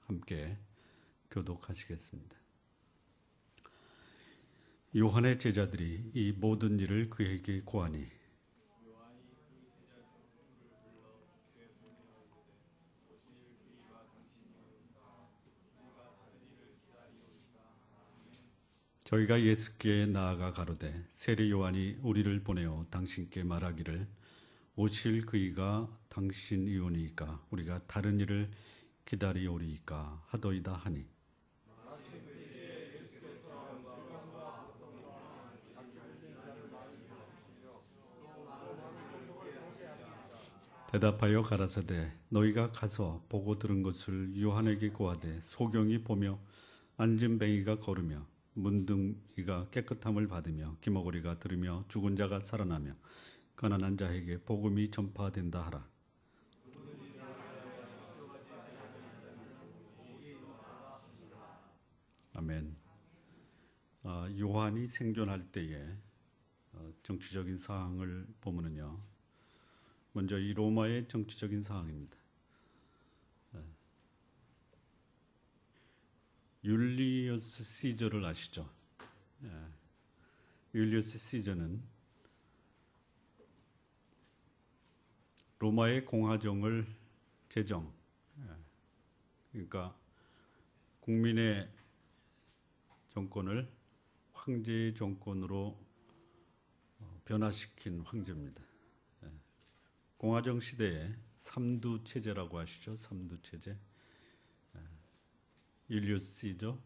함께 교독하시겠습니다. 요한의 제자들이 이 모든 일을 그에게 고하니 저희가 예수께 나아가 가로되 세례 요한이 우리를 보내어 당신께 말하기를 오실 그이가 당신이오니이까 우리가 다른 일을 기다리오리이까 하더이다 하니 대답하여 가라사대 너희가 가서 보고 들은 것을 요한에게 고하되 소경이 보며 안진뱅이가 걸으며 문둥이가 깨끗함을 받으며 기머거리가 들으며 죽은 자가 살아나며 가난한 자에게 복음이 전파된다 하라. 아멘. 요한이 생존할 때의 정치적인 상황을 보면은요. 먼저 이 로마의 정치적인 상황입니다. 율리어스 시저를 아시죠? 율리어스 시저는 로마의 공화정을 제정, 그러니까 국민의 정권을 황제의 정권으로 변화시킨 황제입니다. 공화정 시대에 삼두 체제라고 하시죠? 삼두 체제. 율리우스 시저,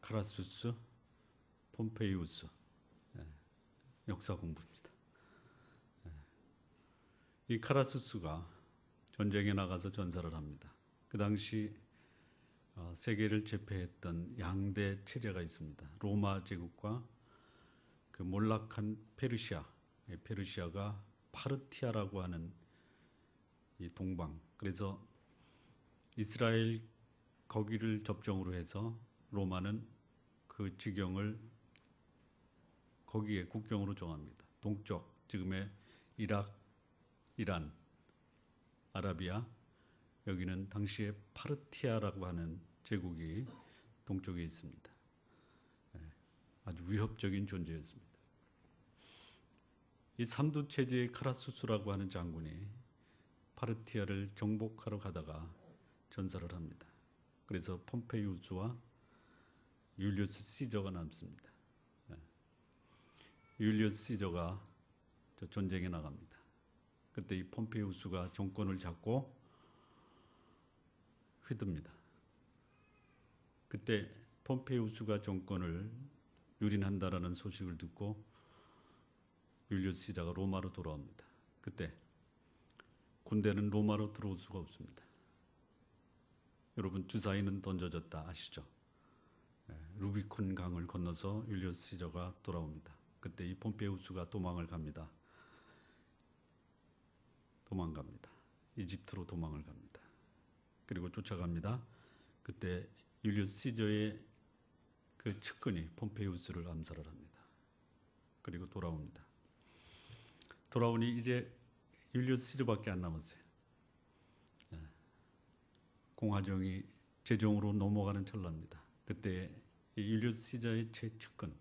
카라수스, 폼페이우스. 역사 공부입니다. 이 카라수스가 전쟁에 나가서 전사를 합니다. 그 당시 세계를 제패했던 양대 체제가 있습니다. 로마 제국과 그 몰락한 페르시아, 페르시아가 파르티아라고 하는 이 동방. 그래서 이스라엘 거기를 접종으로 해서 로마는 그 지경을 거기에 국경으로 정합니다. 동쪽, 지금의 이락, 이란, 아라비아, 여기는 당시에 파르티아라고 하는 제국이 동쪽에 있습니다. 아주 위협적인 존재였습니다. 이 삼두 체제의 카라수스라고 하는 장군이 파르티아를 정복하러 가다가 전사를 합니다. 그래서 폼페이우스와 율리우스 시저가 남습니다. 율리우스 시저가 전쟁에 나갑니다. 그때 이 폼페이우스가 정권을 잡고 휘둡니다. 그때 폼페이우스가 정권을 유린한다라는 소식을 듣고 율리우스 시저가 로마로 돌아옵니다. 그때 군대는 로마로 들어올 수가 없습니다. 여러분 주사위는 던져졌다 아시죠? 루비콘 강을 건너서 율리우스 시저가 돌아옵니다. 그때 이 폼페이우스가 도망을 갑니다. 이집트로 도망을 갑니다. 그리고 쫓아갑니다. 그때 율리우스 시저의 그 측근이 폼페이우스를 암살을 합니다. 그리고 돌아옵니다. 돌아오니 이제 율리우스 시저밖에 안 남았어요. 공화정이 제정으로 넘어가는 찰나입니다. 그때 율리우스 시저의 최측근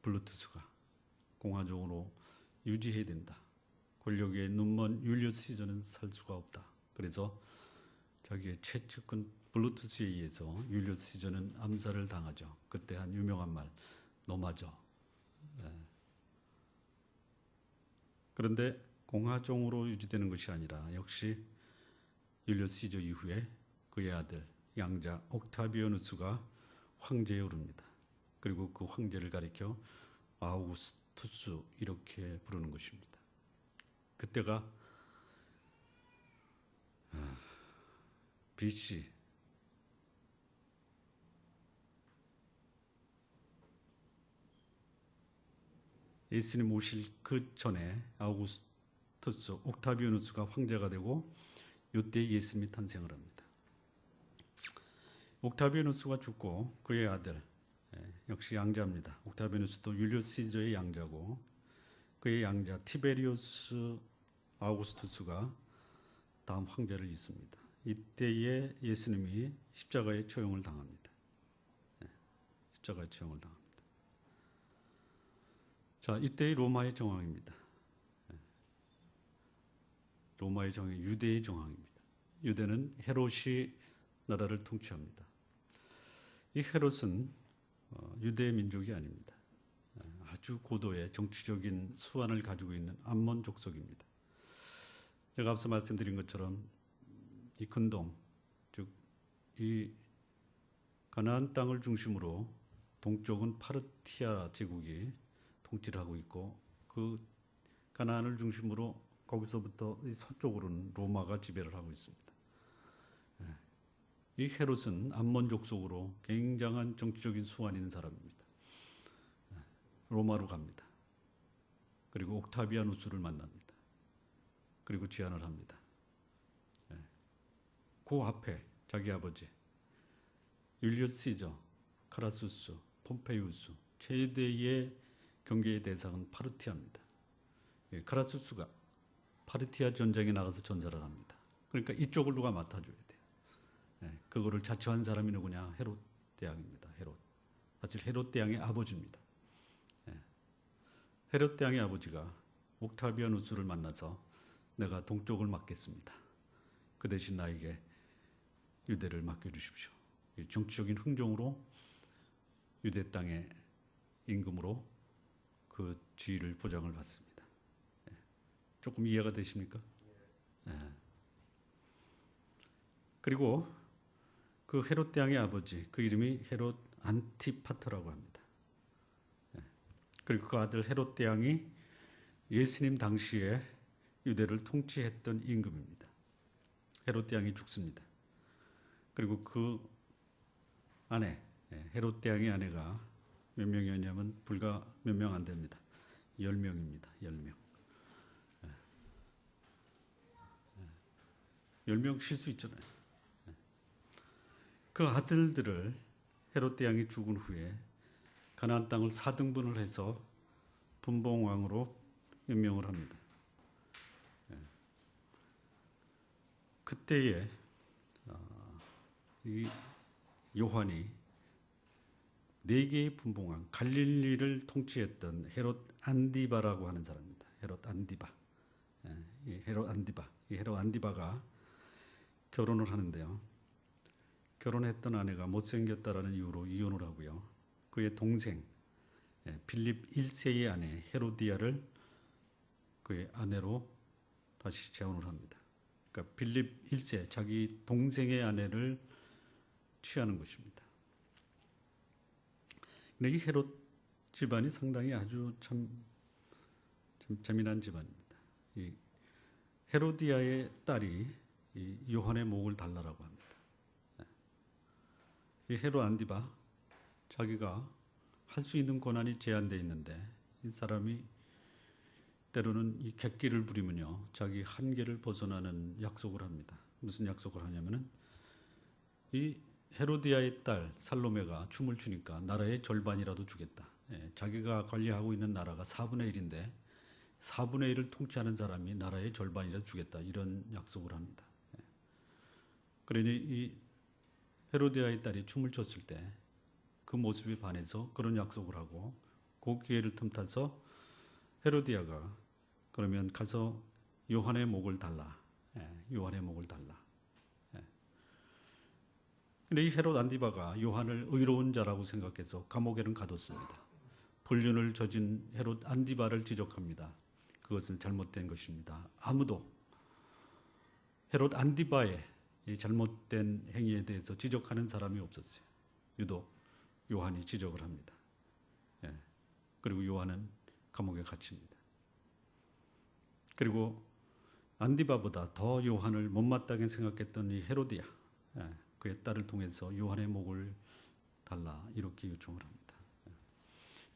블루투스가 공화정으로 유지해야 된다. 권력에 눈먼 율리우스 시저는 살 수가 없다. 그래서 자기의 최측근 블루투스에 의해서 율리우스 시저는 암살을 당하죠. 그때 한 유명한 말, 너 맞아. 그런데 공화정으로 유지되는 것이 아니라 역시 율리우스 시저 이후에 그의 아들 양자 옥타비아누스가 황제에 오릅니다. 그리고 그 황제를 가리켜 아우구스투스 이렇게 부르는 것입니다. 그때가 BC 예수님 오실 그 전에 아우구스투스 옥타비아누스가 황제가 되고 이때 예수님이 탄생을 합니다. 옥타비아누스가 죽고 그의 아들 역시 양자입니다. 옥타비아누스도 율리우스 시저의 양자고 그의 양자 티베리우스 아우구스투스가 다음 황제를 잇습니다. 이때에 예수님이 십자가에 처형을 당합니다. 십자가에 처형을 당합니다. 자, 이때의 로마의 정황입니다. 로마의 정황, 유대의 정황입니다. 유대는 헤롯이 나라를 통치합니다. 이 헤롯은 유대 민족이 아닙니다. 아주 고도의 정치적인 수완을 가지고 있는 암몬 족속입니다. 제가 앞서 말씀드린 것처럼 이 근동, 즉 이 가나안 땅을 중심으로 동쪽은 파르티아 제국이 통치를 하고 있고, 그 가나안을 중심으로 거기서부터 이 서쪽으로는 로마가 지배를 하고 있습니다. 이 헤롯은 암몬 족속으로 굉장한 정치적인 수완이 있는 사람입니다. 로마로 갑니다. 그리고 옥타비아누스를 만납니다. 그리고 제안을 합니다. 그 앞에 자기 아버지 율리우스 시저, 카라수스, 폼페이우스, 최대의 경계의 대상은 파르티아입니다. 카라수스가 파르티아 전쟁에 나가서 전사를 합니다. 그러니까 이쪽을 누가 맡아줘야 돼요. 그거를 자처한 사람이 누구냐? 헤롯 대왕입니다. 헤롯. 사실 헤롯 대왕의 아버지입니다. 헤롯 대왕의 아버지가 옥타비아누스를 만나서 내가 동쪽을 맡겠습니다. 그 대신 나에게 유대를 맡겨주십시오. 정치적인 흥정으로 유대 땅의 임금으로 그 지위를 보장을 받습니다. 조금 이해가 되십니까? 그리고 그 헤롯 대왕의 아버지, 그 이름이 헤롯 안티파터라고 합니다. 그리고 그 아들 헤롯 대왕이 예수님 당시에 유대를 통치했던 임금입니다. 헤롯 대왕이 죽습니다. 그리고 그 아내, 헤롯 대왕의 아내가 몇 명이었냐면 불과 몇 명 안 됩니다. 10명입니다. 10명. 10명 쉴 수 있잖아요. 그 아들들을 헤롯 대왕이 죽은 후에 가나안 땅을 4등분을 해서 분봉왕으로 임명을 합니다. 그때에 이 요한이 4개의 분봉왕, 갈릴리를 통치했던 헤롯 안디바라고 하는 사람입니다. 헤롯 안디바. 이 헤롯 안디바가 결혼을 하는데요. 결혼했던 아내가 못생겼다라는 이유로 이혼을 하고요. 그의 동생 빌립 1세의 아내 헤로디아를 그의 아내로 다시 재혼을 합니다. 그러니까 빌립 1세, 자기 동생의 아내를 취하는 것입니다. 근데 이 헤롯 집안이 상당히 아주 참 재미난 집안입니다. 이 헤로디아의 딸이 이 요한의 목을 달라라고 합니다. 이 헤롯 안디바, 자기가 할 수 있는 권한이 제한되어 있는데 이 사람이 때로는 이 객기를 부리면요, 자기 한계를 벗어나는 약속을 합니다. 무슨 약속을 하냐면은 이 헤로디아의 딸 살로메가 춤을 추니까 나라의 절반이라도 주겠다. 자기가 관리하고 있는 나라가 4분의 1인데 4분의 1을 통치하는 사람이 나라의 절반이라도 주겠다. 이런 약속을 합니다. 그러니 이 헤로디아의 딸이 춤을 췄을 때 그 모습에 반해서 그런 약속을 하고, 그 기회를 틈타서 헤로디아가 그러면 가서 요한의 목을 달라. 요한의 목을 달라. 근데 이 헤롯 안디바가 요한을 의로운 자라고 생각해서 감옥에는 가뒀습니다. 불륜을 저진 헤롯 안디바를 지적합니다. 그것은 잘못된 것입니다. 아무도 헤롯 안디바의 이 잘못된 행위에 대해서 지적하는 사람이 없었어요. 유독 요한이 지적을 합니다. 그리고 요한은 감옥에 갇힙니다. 그리고 안디바보다 더 요한을 못마땅히 생각했던 이 헤로디아, 그의 딸을 통해서 요한의 목을 달라 이렇게 요청을 합니다.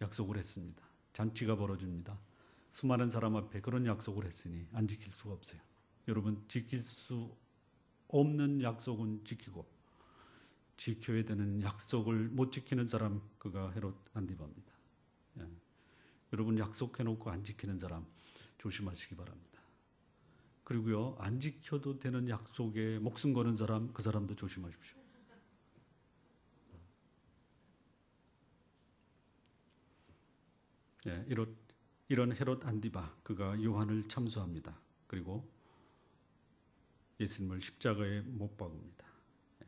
약속을 했습니다. 잔치가 벌어집니다. 수많은 사람 앞에 그런 약속을 했으니 안 지킬 수가 없어요. 여러분, 지킬 수 없는 약속은 지키고 지켜야 되는 약속을 못 지키는 사람, 그가 헤롯 안디바입니다. 여러분, 약속해놓고 안 지키는 사람 조심하시기 바랍니다. 그리고요, 안 지켜도 되는 약속에 목숨 거는 사람, 그 사람도 조심하십시오. 예, 이런 헤롯 안디바, 그가 요한을 참수합니다. 그리고 예수님을 십자가에 못 박습니다. 예.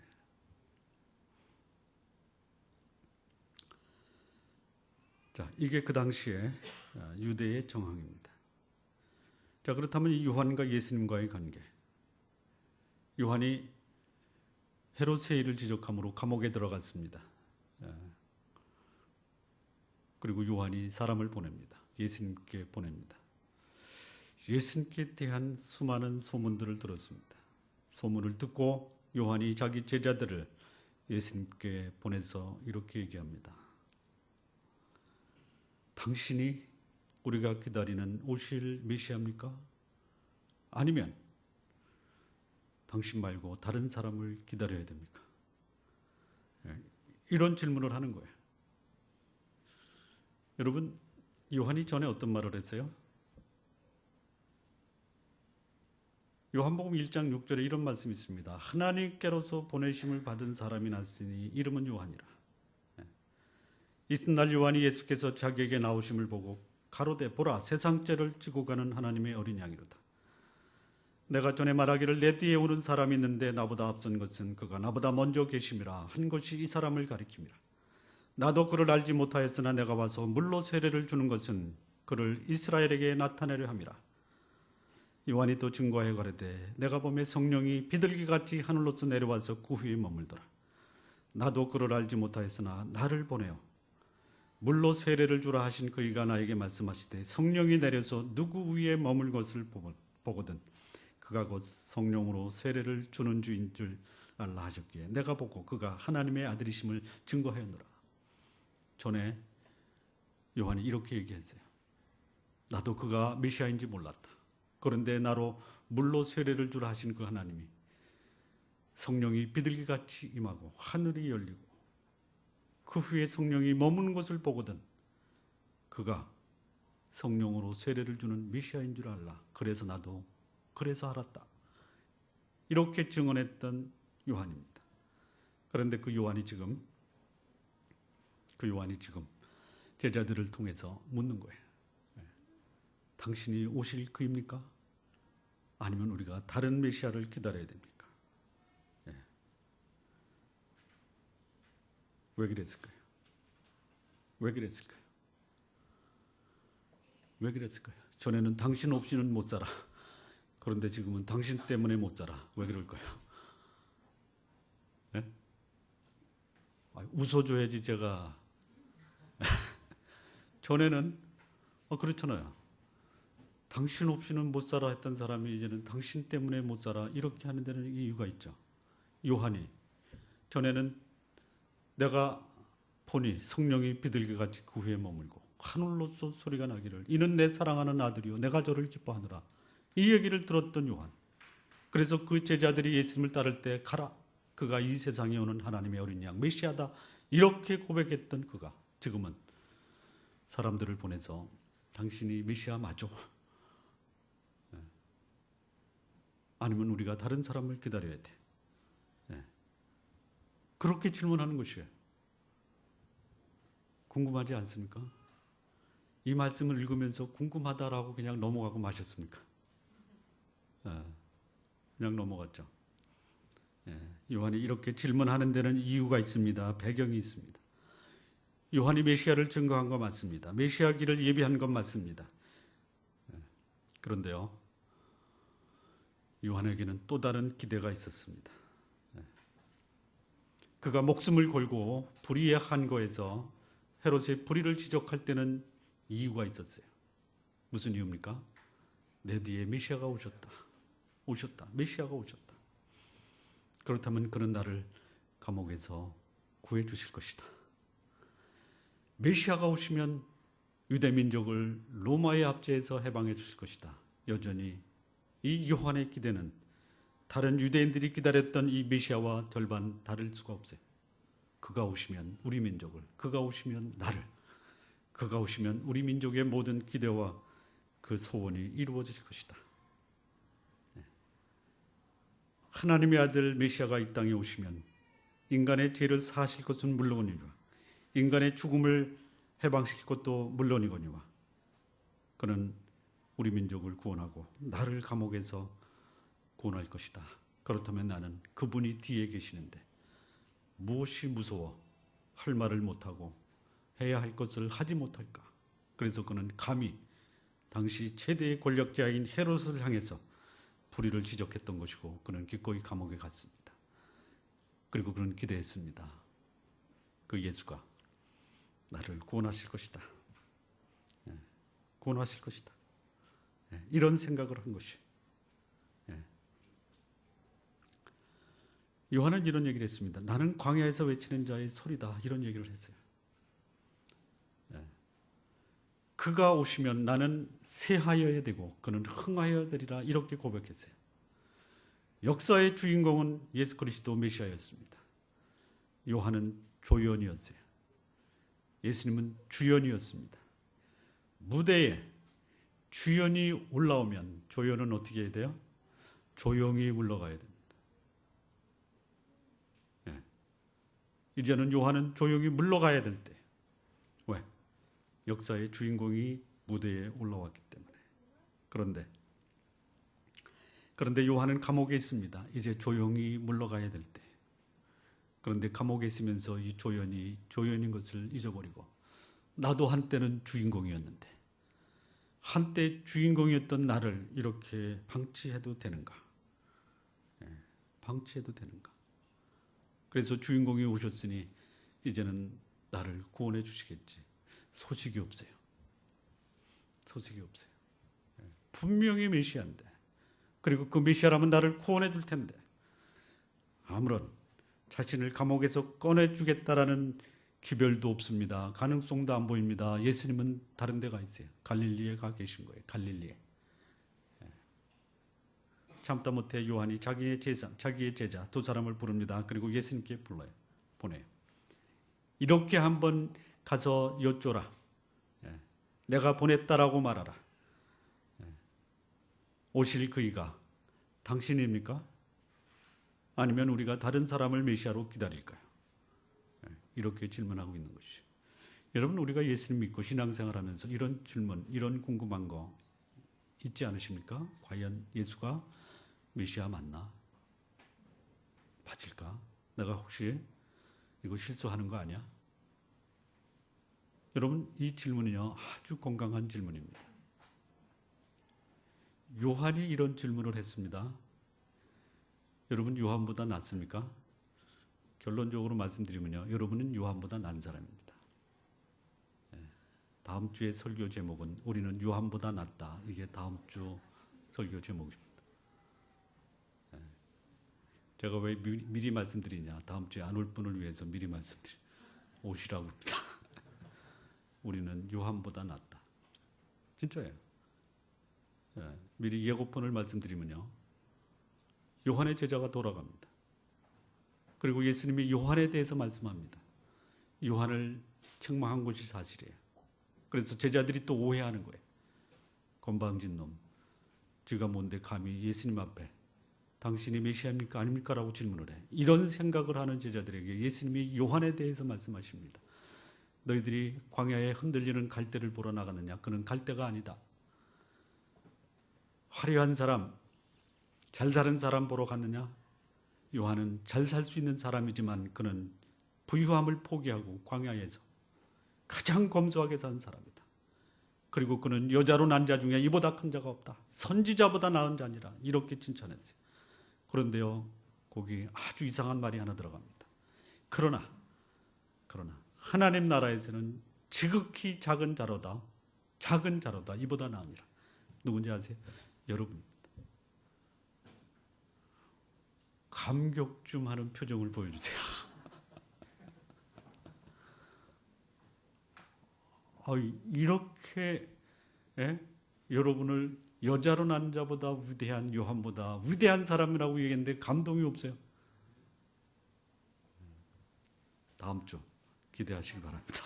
자, 이게 그 당시에 유대의 정황입니다. 자, 그렇다면 이 요한과 예수님과의 관계. 요한이 헤롯의 일을 지적함으로 감옥에 들어갔습니다. 그리고 요한이 사람을 보냅니다. 예수님께 보냅니다. 예수님께 대한 수많은 소문들을 들었습니다. 소문을 듣고 요한이 자기 제자들을 예수님께 보내서 이렇게 얘기합니다. 당신이 우리가 기다리는 오실 메시아입니까? 아니면 당신 말고 다른 사람을 기다려야 됩니까? 이런 질문을 하는 거예요. 여러분, 요한이 전에 어떤 말을 했어요? 요한복음 1장 6절에 이런 말씀이 있습니다. 하나님께로서 보내심을 받은 사람이 났으니 이름은 요한이라. 이튿날 요한이 예수께서 자기에게 나오심을 보고 가로되 보라 세상 죄를 지고 가는 하나님의 어린 양이로다. 내가 전에 말하기를 내 뒤에 오는 사람이 있는데 나보다 앞선 것은 그가 나보다 먼저 계심이라 한 것이 이 사람을 가리킴이라. 나도 그를 알지 못하였으나 내가 와서 물로 세례를 주는 것은 그를 이스라엘에게 나타내려 함이라. 요한이 또 증거하여 가로되 내가 보매 성령이 비둘기같이 하늘로서 내려와서 그 위에 머물더라. 나도 그를 알지 못하였으나 나를 보내어 물로 세례를 주라 하신 그이가 나에게 말씀하시되 성령이 내려서 누구 위에 머물 것을 보거든 그가 곧 성령으로 세례를 주는 주인 줄 알라 하셨기에 내가 보고 그가 하나님의 아들이심을 증거하였노라. 전에 요한이 이렇게 얘기했어요. 나도 그가 메시아인지 몰랐다. 그런데 나로 물로 세례를 주라 하신 그 하나님이 성령이 비둘기같이 임하고 하늘이 열리고 그 후에 성령이 머무는 것을 보거든 그가 성령으로 세례를 주는 메시아인 줄 알라. 그래서 나도 그래서 알았다. 이렇게 증언했던 요한입니다. 그런데 그 요한이 지금 제자들을 통해서 묻는 거예요. 당신이 오실 그입니까? 아니면 우리가 다른 메시아를 기다려야 됩니까? 왜 그랬을까요? 왜 그랬을까요? 왜 그랬을까요? 전에는 당신 없이는 못 살아. 그런데 지금은 당신 때문에 못 살아. 왜 그럴까요? 네? 웃어줘야지 제가. 전에는 그렇잖아요. 당신 없이는 못 살아 했던 사람이 이제는 당신 때문에 못 살아 이렇게 하는 데는 이유가 있죠. 요한이 전에는 내가 보니 성령이 비둘기같이 그 위에 머물고 하늘로서 소리가 나기를 이는 내 사랑하는 아들이요 내가 저를 기뻐하노라. 이 얘기를 들었던 요한. 그래서 그 제자들이 예수님을 따를 때 가라. 그가 이 세상에 오는 하나님의 어린 양 메시아다. 이렇게 고백했던 그가 지금은 사람들을 보내서 당신이 메시아 맞죠? 아니면 우리가 다른 사람을 기다려야 돼. 그렇게 질문하는 것이에요. 궁금하지 않습니까? 이 말씀을 읽으면서 궁금하다라고 그냥 넘어가고 마셨습니까? 그냥 넘어갔죠. 요한이 이렇게 질문하는 데는 이유가 있습니다. 배경이 있습니다. 요한이 메시아를 증거한 것 맞습니다. 메시아기를 예비한 것 맞습니다. 그런데요, 요한에게는 또 다른 기대가 있었습니다. 그가 목숨을 걸고 불의의 한거에서 헤롯의 불의를 지적할 때는 이유가 있었어요. 무슨 이유입니까? 내 뒤에 메시아가 오셨다. 메시아가 오셨다. 그렇다면 그는 나를 감옥에서 구해 주실 것이다. 메시아가 오시면 유대 민족을 로마의 압제에서 해방해 주실 것이다. 여전히 이 요한의 기대는 다른 유대인들이 기다렸던 이 메시아와 절반 다를 수가 없어요. 그가 오시면 우리 민족을, 그가 오시면 나를, 그가 오시면 우리 민족의 모든 기대와 그 소원이 이루어질 것이다. 하나님의 아들 메시아가 이 땅에 오시면 인간의 죄를 사하실 것은 물론이니와 인간의 죽음을 해방시킬 것도 물론이거니와 그는 우리 민족을 구원하고 나를 감옥에서 구원할 것이다. 그렇다면 나는 그분이 뒤에 계시는데 무엇이 무서워 할 말을 못하고 해야 할 것을 하지 못할까? 그래서 그는 감히 당시 최대의 권력자인 헤롯을 향해서 불의를 지적했던 것이고 그는 기꺼이 감옥에 갔습니다. 그리고 그는 기대했습니다. 그 예수가 나를 구원하실 것이다. 구원하실 것이다. 이런 생각을 한 것이. 요한은 이런 얘기를 했습니다. 나는 광야에서 외치는 자의 소리다. 이런 얘기를 했어요. 그가 오시면 나는 새하여야 되고 그는 흥하여야 되리라. 이렇게 고백했어요. 역사의 주인공은 예수 그리스도 메시아였습니다. 요한은 조연이었어요. 예수님은 주연이었습니다. 무대에 주연이 올라오면 조연은 어떻게 해야 돼요? 조용히 물러가야 됩니다. 이제는 요한은 조용히 물러가야 될 때. 왜? 역사의 주인공이 무대에 올라왔기 때문에. 그런데 요한은 감옥에 있습니다. 이제 조용히 물러가야 될 때. 그런데 감옥에 있으면서 이 조연인 것을 잊어버리고 나도 한때는 주인공이었는데 한때 주인공이었던 나를 이렇게 방치해도 되는가? 방치해도 되는가? 그래서 주인공이 오셨으니 이제는 나를 구원해 주시겠지. 소식이 없어요. 소식이 없어요. 분명히 메시아인데 그리고 그 메시아라면 나를 구원해 줄 텐데 아무런 자신을 감옥에서 꺼내 주겠다라는 기별도 없습니다. 가능성도 안 보입니다. 예수님은 다른 데 가 있어요. 갈릴리에 가 계신 거예요. 갈릴리에. 참다 못해 요한이 자기의 제자 두 사람을 부릅니다. 그리고 예수님께 보내요. 이렇게 한번 가서 여쭤라. 내가 보냈다라고 말하라. 오실 그이가 당신입니까? 아니면 우리가 다른 사람을 메시아로 기다릴까요? 이렇게 질문하고 있는 것이죠. 여러분, 우리가 예수님 믿고 신앙생활하면서 이런 질문, 이런 궁금한 거 있지 않으십니까? 과연 예수가 메시아 맞나? 맞을까? 내가 혹시 이거 실수하는 거 아니야? 여러분, 이 질문은요 아주 건강한 질문입니다. 요한이 이런 질문을 했습니다. 여러분, 요한보다 낫습니까? 결론적으로 말씀드리면요, 여러분은 요한보다 난 사람입니다. 다음 주의 설교 제목은 우리는 요한보다 낫다. 이게 다음 주 설교 제목입니다. 제가 왜 미리 말씀드리냐? 다음 주에 안 올 분을 위해서 미리 오시라고 합니다. 우리는 요한보다 낫다. 진짜예요. 미리 예고편을 말씀드리면요, 요한의 제자가 돌아갑니다. 그리고 예수님이 요한에 대해서 말씀합니다. 요한을 책망한 것이 사실이에요. 그래서 제자들이 또 오해하는 거예요. 건방진 놈, 지가 뭔데 감히 예수님 앞에 당신이 메시아입니까 아닙니까? 라고 질문을 해. 이런 생각을 하는 제자들에게 예수님이 요한에 대해서 말씀하십니다. 너희들이 광야에 흔들리는 갈대를 보러 나갔느냐? 그는 갈대가 아니다. 화려한 사람, 잘 사는 사람 보러 갔느냐? 요한은 잘 살 수 있는 사람이지만 그는 부유함을 포기하고 광야에서 가장 검소하게 산 사람이다. 그리고 그는 여자로 난 자 중에 이보다 큰 자가 없다. 선지자보다 나은 자니라. 이렇게 칭찬했어요. 그런데요, 거기 아주 이상한 말이 하나 들어갑니다. 그러나 하나님 나라에서는 지극히 작은 자로다 이보다 나으니라. 누군지 아세요? 여러분. 감격 좀 하는 표정을 보여주세요. 이렇게 여러분을 여자로 난 자보다 위대한 요한보다 위대한 사람이라고 얘기했는데 감동이 없어요. 다음 주 기대하시기 바랍니다.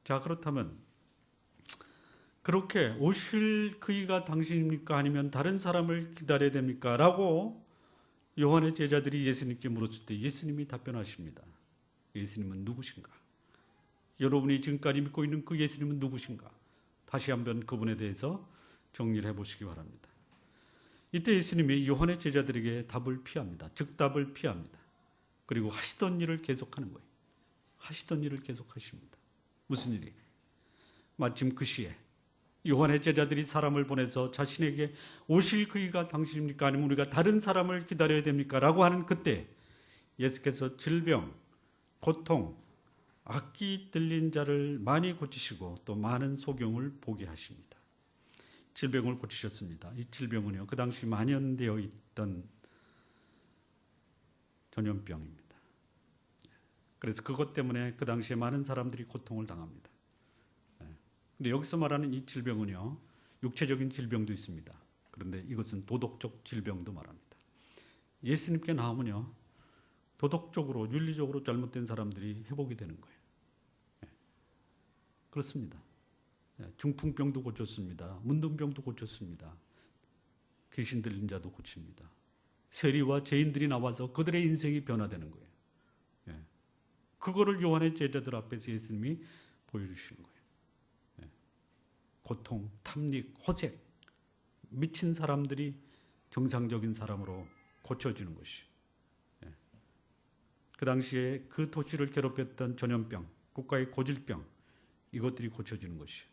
자, 그렇다면 그렇게 오실 그이가 당신입니까? 아니면 다른 사람을 기다려야 됩니까? 라고 요한의 제자들이 예수님께 물었을 때 예수님이 답변하십니다. 예수님은 누구신가? 여러분이 지금까지 믿고 있는 그 예수님은 누구신가? 다시 한번 그분에 대해서 정리를 해보시기 바랍니다. 이때 예수님이 요한의 제자들에게 답을 피합니다. 즉답을 피합니다. 그리고 하시던 일을 계속하는 거예요. 하시던 일을 계속하십니다. 무슨 일이? 마침 그 시에 요한의 제자들이 사람을 보내서 자신에게 오실 그이가 당신입니까? 아니면 우리가 다른 사람을 기다려야 됩니까? 라고 하는 그때 예수께서 질병, 고통, 악기 들린 자를 많이 고치시고 또 많은 소경을 보게 하십니다. 질병을 고치셨습니다. 이 질병은요, 그 당시 만연되어 있던 전염병입니다. 그래서 그것 때문에 그 당시에 많은 사람들이 고통을 당합니다. 근데 여기서 말하는 이 질병은요, 육체적인 질병도 있습니다. 그런데 이것은 도덕적 질병도 말합니다. 예수님께 나오면요, 도덕적으로, 윤리적으로 잘못된 사람들이 회복이 되는 거예요. 그렇습니다. 중풍병도 고쳤습니다. 문둥병도 고쳤습니다. 귀신 들린 자도 고칩니다. 세리와 죄인들이 나와서 그들의 인생이 변화되는 거예요. 그거를 요한의 제자들 앞에서 예수님이 보여주시는 거예요. 고통, 탐닉, 호색, 미친 사람들이 정상적인 사람으로 고쳐지는 것이. 그 당시에 그 도시를 괴롭혔던 전염병, 국가의 고질병, 이것들이 고쳐지는 것이.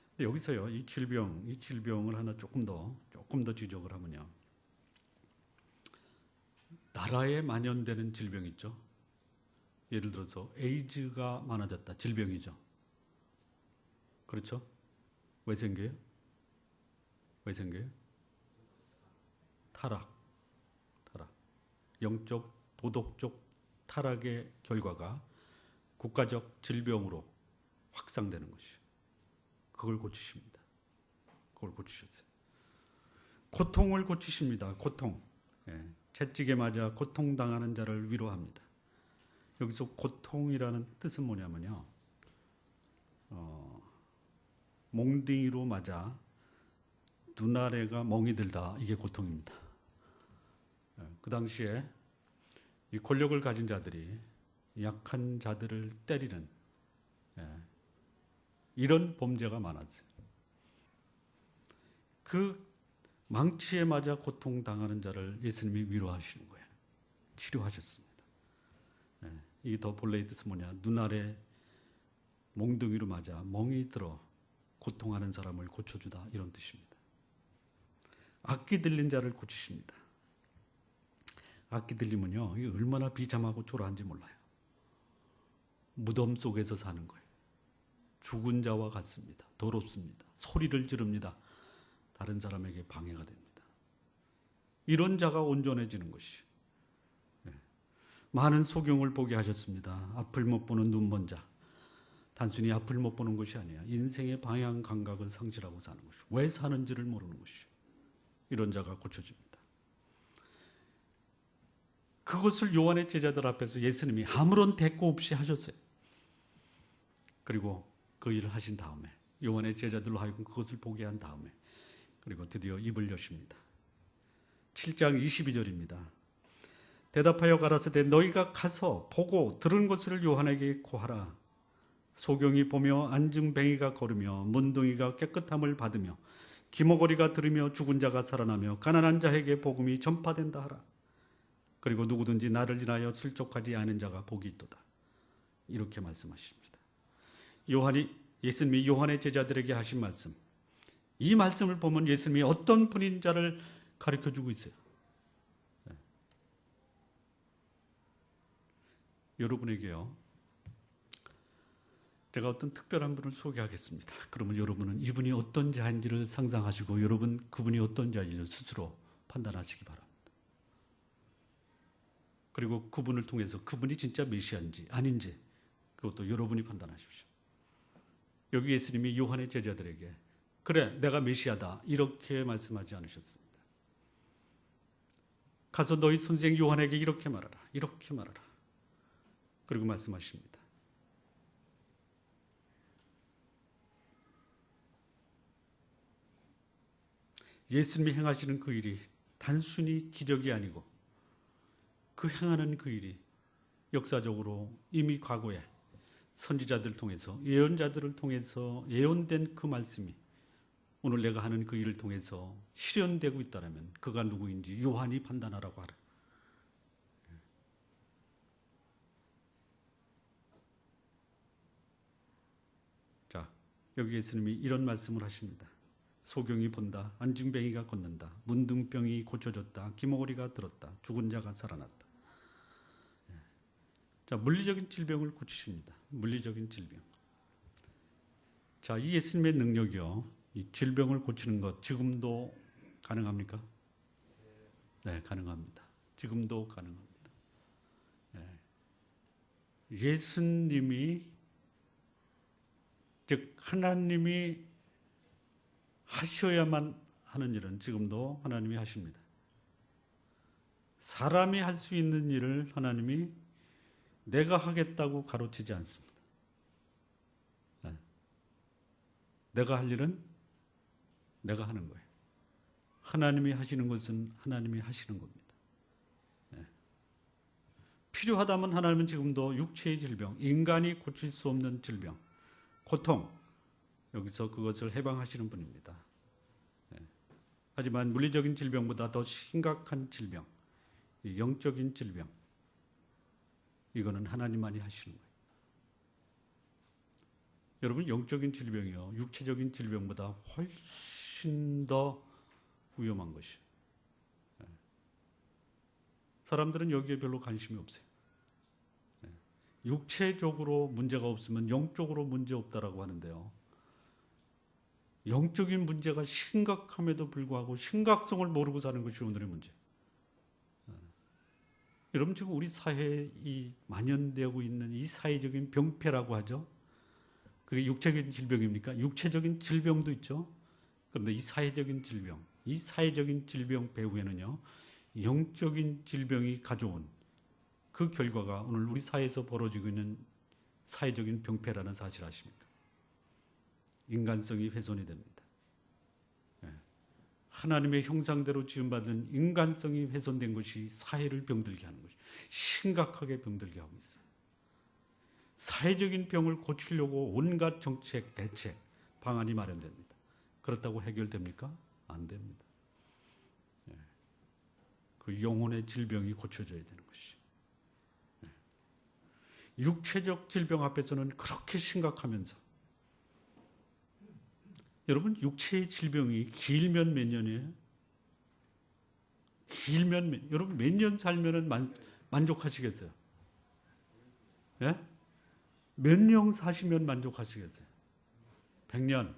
근데 여기서요, 이 질병을 하나 조금 더 지적을 하면요, 나라에 만연되는 질병 있죠. 예를 들어서 에이즈가 많아졌다. 질병이죠. 그렇죠? 왜 생겨요? 타락. 영적, 도덕적 타락의 결과가 국가적 질병으로 확산되는 것이에요. 그걸 고치십니다. 그걸 고치셨어요. 고통을 고치십니다. 고통. 채찍에 맞아 고통당하는 자를 위로합니다. 여기서 고통이라는 뜻은 뭐냐면요, 몽둥이로 맞아 눈아래가 멍이 들다, 이게 고통입니다. 그 당시에 이 권력을 가진 자들이 약한 자들을 때리는 이런 범죄가 많았어요. 그 망치에 맞아 고통당하는 자를 예수님이 위로하시는 거예요. 치료하셨습니다. 이 더 본래의 뜻은 뭐냐, 눈아래 몽둥이로 맞아 멍이 들어 고통하는 사람을 고쳐주다, 이런 뜻입니다. 악기 들린 자를 고치십니다. 악기 들리면요, 이게 얼마나 비참하고 초라한지 몰라요. 무덤 속에서 사는 거예요. 죽은 자와 같습니다. 더럽습니다. 소리를 지릅니다. 다른 사람에게 방해가 됩니다. 이런 자가 온전해지는 것이. 많은 소경을 보게 하셨습니다. 앞을 못 보는 눈먼 자. 단순히 앞을 못 보는 것이 아니야. 인생의 방향 감각을 상실하고 사는 것이. 왜 사는지를 모르는 것이. 이런 자가 고쳐집니다. 그것을 요한의 제자들 앞에서 예수님이 아무런 대꾸 없이 하셨어요. 그리고 그 일을 하신 다음에 요한의 제자들로 하여금 그것을 보게 한 다음에 그리고 드디어 입을 여십니다. 7장 22절입니다. 대답하여 가라사대 너희가 가서 보고 들은 것을 요한에게 고하라. 소경이 보며 안증뱅이가 걸으며 문둥이가 깨끗함을 받으며 기머거리가 들으며 죽은 자가 살아나며 가난한 자에게 복음이 전파된다 하라. 그리고 누구든지 나를 인하여 실족하지 않은 자가 복이 있도다. 이렇게 말씀하십니다. 예수님이 요한의 제자들에게 하신 말씀, 이 말씀을 보면 예수님이 어떤 분인 자를 가르쳐주고 있어요. 여러분에게요, 제가 어떤 특별한 분을 소개하겠습니다. 그러면 여러분은 이분이 어떤 자인지를 상상하시고 그분이 어떤 자인지를 스스로 판단하시기 바랍니다. 그리고 그분을 통해서 그분이 진짜 메시아인지 아닌지 그것도 여러분이 판단하십시오. 여기 예수님이 요한의 제자들에게 그래, 내가 메시아다, 이렇게 말씀하지 않으셨습니다. 가서 너희 선생 요한에게 이렇게 말하라, 이렇게 말하라. 그리고 말씀하십니다. 예수님이 행하시는 그 일이 단순히 기적이 아니고 그 행하는 그 일이 역사적으로 이미 과거에 선지자들 통해서 예언자들을 통해서 예언된 그 말씀이 오늘 내가 하는 그 일을 통해서 실현되고 있다면 그가 누구인지 요한이 판단하라고 하라. 자, 여기 예수님이 이런 말씀을 하십니다. 소경이 본다, 안증뱅이가 걷는다, 문둥병이 고쳐졌다, 기머거리가 들었다, 죽은 자가 살아났다. 자, 물리적인 질병을 고치십니다. 물리적인 질병. 자, 이 예수님의 능력이요, 이 질병을 고치는 것 지금도 가능합니까? 네, 가능합니다. 지금도 가능합니다. 예수님이, 즉 하나님이 하셔야만 하는 일은 지금도 하나님이 하십니다. 사람이 할 수 있는 일을 하나님이 내가 하겠다고 가로치지 않습니다. 내가 할 일은 내가 하는 거예요. 하나님이 하시는 것은 하나님이 하시는 겁니다. 필요하다면 하나님은 지금도 육체의 질병, 인간이 고칠 수 없는 질병, 고통, 여기서 그것을 해방하시는 분입니다. 하지만 물리적인 질병보다 더 심각한 질병, 영적인 질병, 이거는 하나님만이 하시는 거예요. 여러분, 영적인 질병이요, 육체적인 질병보다 훨씬 더 위험한 것이에요. 사람들은 여기에 별로 관심이 없어요. 육체적으로 문제가 없으면 영적으로 문제 없다라고 하는데요. 영적인 문제가 심각함에도 불구하고 심각성을 모르고 사는 것이 오늘의 문제. 여러분, 지금 우리 사회에 이 만연되고 있는 이 사회적인 병폐라고 하죠. 그게 육체적인 질병입니까? 육체적인 질병도 있죠. 그런데 이 사회적인 질병 배후에는요, 영적인 질병이 가져온 그 결과가 오늘 우리 사회에서 벌어지고 있는 사회적인 병폐라는 사실 아십니까? 인간성이 훼손이 됩니다. 하나님의 형상대로 지음받은 인간성이 훼손된 것이 사회를 병들게 하는 것이 심각하게 병들게 하고 있어요. 사회적인 병을 고치려고 온갖 정책, 대책, 방안이 마련됩니다. 그렇다고 해결됩니까? 안 됩니다. 그 영혼의 질병이 고쳐져야 되는 것이. 육체적 질병 앞에서는 그렇게 심각하면서, 여러분, 육체의 질병이 길면 몇 년이에요? 여러분 몇 년 살면은 만족하시겠어요? 예? 몇 년 사시면 만족하시겠어요? 100년.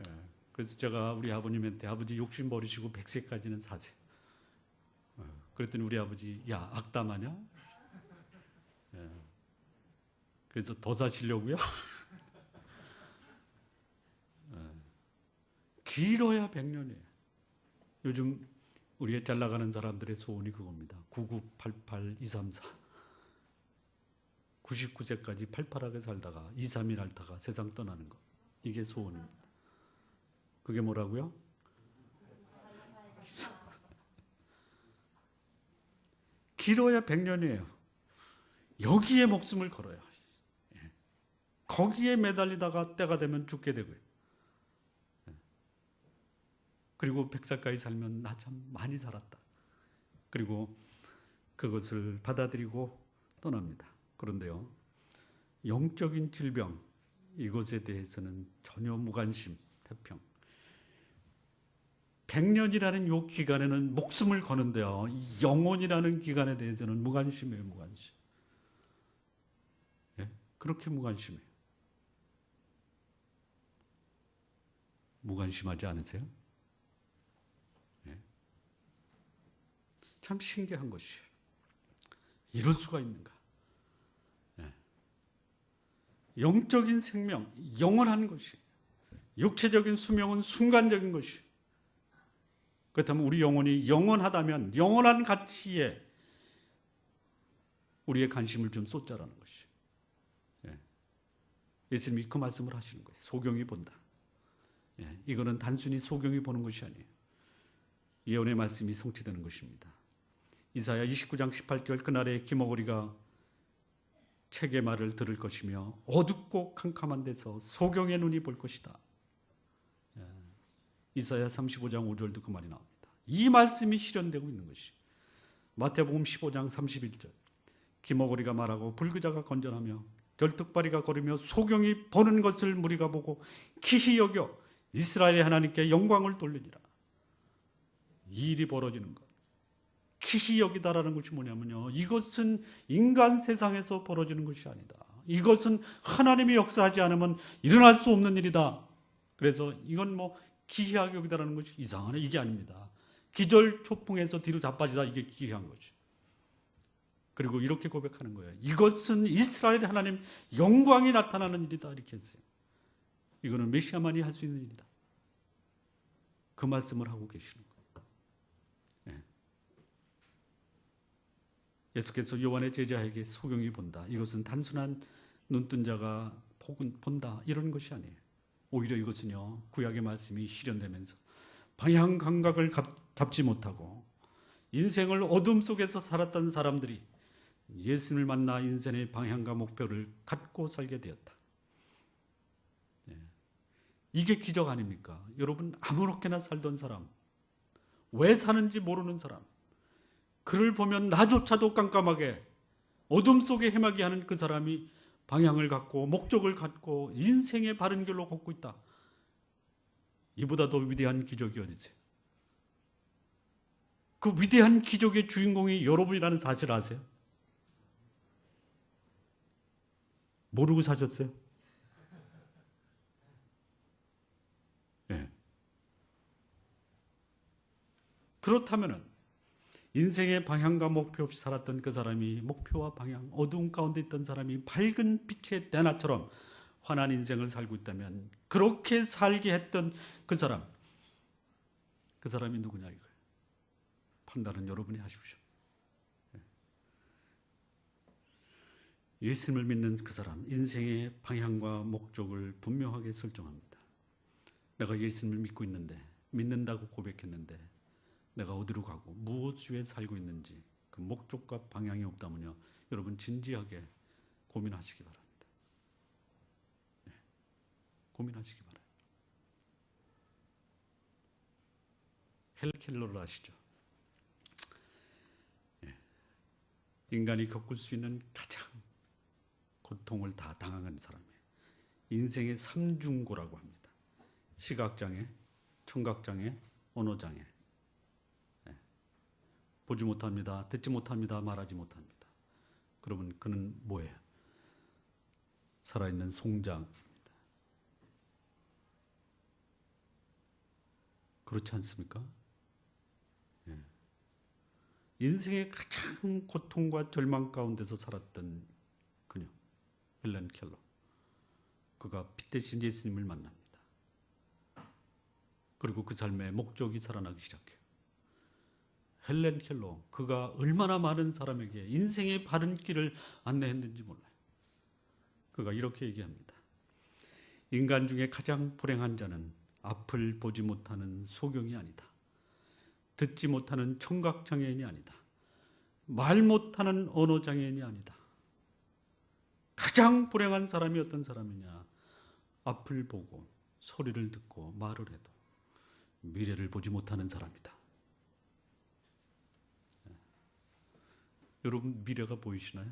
예. 그래서 제가 우리 아버님한테 아버지 욕심 버리시고 100세까지는 사세요. 그랬더니 우리 아버지, 야, 악담하냐? 예. 그래서 더 사시려고요? 길어야 100년이에요. 요즘 우리의 잘 나가는 사람들의 소원이 그겁니다. 9988-234. 99세까지 팔팔하게 살다가 2, 3일 앓다가 세상 떠나는 것. 이게 소원입니다. 그게 뭐라고요? 길어야 100년이에요. 여기에 목숨을 걸어요. 거기에 매달리다가 때가 되면 죽게 되고요. 그리고 100살까지 살면 나 참 많이 살았다. 그리고 그것을 받아들이고 떠납니다. 그런데요, 영적인 질병, 이것에 대해서는 전혀 무관심, 태평. 100년이라는 요 기간에는 목숨을 거는데요, 영혼이라는 기간에 대해서는 무관심이에요, 무관심. 예? 그렇게 무관심해요. 무관심하지 않으세요? 예? 참 신기한 것이에요. 이럴 수가 있는가? 예. 영적인 생명, 영원한 것이, 육체적인 수명은 순간적인 것이. 그렇다면 우리 영혼이 영원하다면 영원한 가치에 우리의 관심을 좀 쏟자라는 것이. 예. 예수님이 그 말씀을 하시는 거예요. 소경이 본다. 예. 이거는 단순히 소경이 보는 것이 아니에요. 예언의 말씀이 성취되는 것입니다. 이사야 29장 18절 그날에 기머거리가 책의 말을 들을 것이며 어둡고 캄캄한 데서 소경의 눈이 볼 것이다. 이사야 35장 5절도 그 말이 나옵니다. 이 말씀이 실현되고 있는 것이 마태복음 15장 31절 기머거리가 말하고 불그자가 건전하며 절뚝발이가 걸으며 소경이 보는 것을 무리가 보고 기히 여겨 이스라엘의 하나님께 영광을 돌리니라. 이 일이 벌어지는 것, 기히 여기다라는 것이 뭐냐면요, 이것은 인간 세상에서 벌어지는 것이 아니다. 이것은 하나님이 역사하지 않으면 일어날 수 없는 일이다. 그래서 이건 뭐 기이하게 여기다라는 것이 이상하네, 이게 아닙니다. 기절 초풍에서 뒤로 자빠지다, 이게 기이한 거죠. 그리고 이렇게 고백하는 거예요. 이것은 이스라엘의 하나님 영광이 나타나는 일이다, 이렇게 했어요. 이거는 메시아만이 할 수 있는 일이다. 그 말씀을 하고 계시는 거예요. 예수께서 요한의 제자에게 소경이 본다, 이것은 단순한 눈뜬 자가 본다, 이런 것이 아니에요. 오히려 이것은요, 구약의 말씀이 실현되면서 방향 감각을 잡지 못하고 인생을 어둠 속에서 살았던 사람들이 예수님을 만나 인생의 방향과 목표를 갖고 살게 되었다. 이게 기적 아닙니까? 여러분, 아무렇게나 살던 사람, 왜 사는지 모르는 사람, 그를 보면 나조차도 깜깜하게 어둠 속에 헤매게 하는 그 사람이 방향을 갖고 목적을 갖고 인생의 바른 길로 걷고 있다. 이보다 더 위대한 기적이 어디 있어요? 그 위대한 기적의 주인공이 여러분이라는 사실 아세요? 모르고 사셨어요? 네. 그렇다면 인생의 방향과 목표 없이 살았던 그 사람이 목표와 방향, 어두운 가운데 있던 사람이 밝은 빛의 대낮처럼 환한 인생을 살고 있다면, 그렇게 살게 했던 그 사람이 누구냐 이거예요. 판단은 여러분이 하십시오. 예수님을 믿는 그 사람, 인생의 방향과 목적을 분명하게 설정합니다. 내가 예수님을 믿고 있는데, 믿는다고 고백했는데 내가 어디로 가고 무엇 위에 살고 있는지 그 목적과 방향이 없다면요, 여러분 진지하게 고민하시기 바랍니다. 고민하시기 바랍니다. 헬 켈러를 아시죠? 인간이 겪을 수 있는 가장 고통을 다 당한 사람이에요. 인생의 삼중고라고 합니다. 시각장애, 청각장애, 언어장애. 보지 못합니다. 듣지 못합니다. 말하지 못합니다. 그러면 그는 뭐예요? 살아있는 송장입니다. 그렇지 않습니까? 인생의 가장 고통과 절망 가운데서 살았던 그녀, 헬렌 켈러. 그가 빛 대신 예수님을 만납니다. 그리고 그 삶의 목적이 살아나기 시작해요. 헬렌 켈러, 그가 얼마나 많은 사람에게 인생의 바른 길을 안내했는지 몰라요. 그가 이렇게 얘기합니다. 인간 중에 가장 불행한 자는 앞을 보지 못하는 소경이 아니다. 듣지 못하는 청각장애인이 아니다. 말 못하는 언어장애인이 아니다. 가장 불행한 사람이 어떤 사람이냐? 앞을 보고 소리를 듣고 말을 해도 미래를 보지 못하는 사람이다. 여러분, 미래가 보이시나요?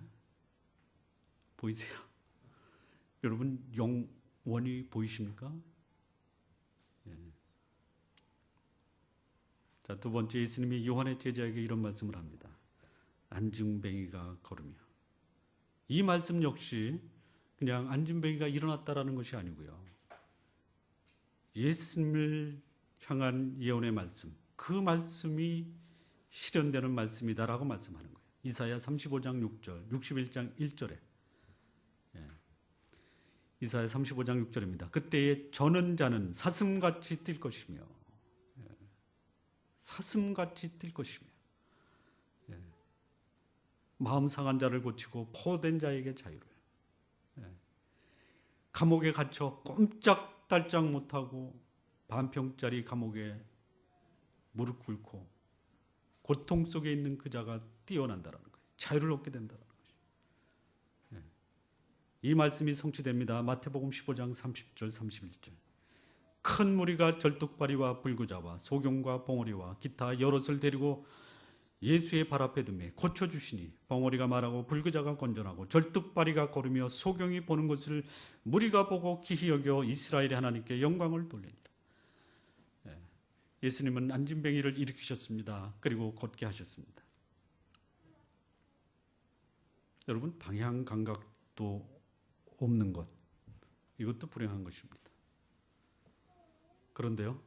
보이세요? 여러분, 영원히 보이십니까? 자, 두 번째, 예수님이 요한의 제자에게 이런 말씀을 합니다. 안증뱅이가 걸으며. 이 말씀 역시 그냥 안증뱅이가 일어났다라는 것이 아니고요, 예수님을 향한 예언의 말씀, 그 말씀이 실현되는 말씀이다라고 말씀하는 거예요. 이사야 35장 6절, 61장 1절에. 이사야 35장 6절입니다. 그때에 저는 자는 사슴같이 뛸 것이며, 사슴같이 뛸 것이며, 마음 상한 자를 고치고 포된 자에게 자유를, 감옥에 갇혀 꼼짝달짝 못하고 반평짜리 감옥에 무릎 꿇고 고통 속에 있는 그 자가 뛰어난다라는 거예요. 자유를 얻게 된다라는 거예요. 이 말씀이 성취됩니다. 마태복음 15장 30절 31절. 큰 무리가 절뚝발이와 불구자와 소경과 봉오리와 기타 여럿을 데리고 예수의 발 앞에 두매 고쳐주시니 봉오리가 말하고 불구자가 건전하고 절뚝발이가 걸으며 소경이 보는 것을 무리가 보고 기히 여겨 이스라엘의 하나님께 영광을 돌리니라. 예수님은 안진뱅이를 일으키셨습니다. 그리고 걷게 하셨습니다. 여러분, 방향 감각도 없는 것, 이것도 불행한 것입니다. 그런데요,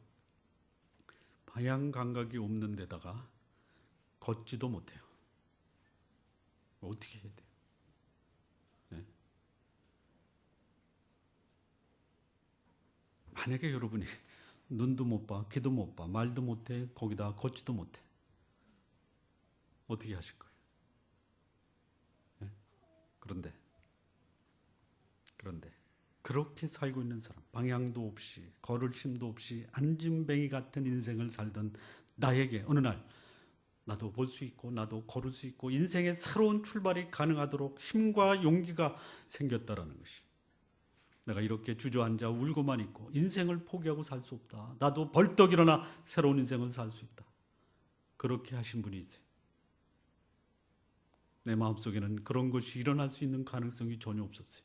방향 감각이 없는 데다가 걷지도 못해요. 어떻게 해야 돼요? 네? 만약에 여러분이 눈도 못 봐, 귀도 못 봐, 말도 못해, 거기다 걷지도 못해, 어떻게 하실 거예요? 네? 그런데 그렇게 살고 있는 사람, 방향도 없이 걸을 힘도 없이 안진뱅이 같은 인생을 살던 나에게 어느 날 나도 볼 수 있고 나도 걸을 수 있고 인생의 새로운 출발이 가능하도록 힘과 용기가 생겼다라는 것이, 내가 이렇게 주저앉아 울고만 있고 인생을 포기하고 살 수 없다, 나도 벌떡 일어나 새로운 인생을 살 수 있다, 그렇게 하신 분이 있어요. 내 마음속에는 그런 것이 일어날 수 있는 가능성이 전혀 없었어요.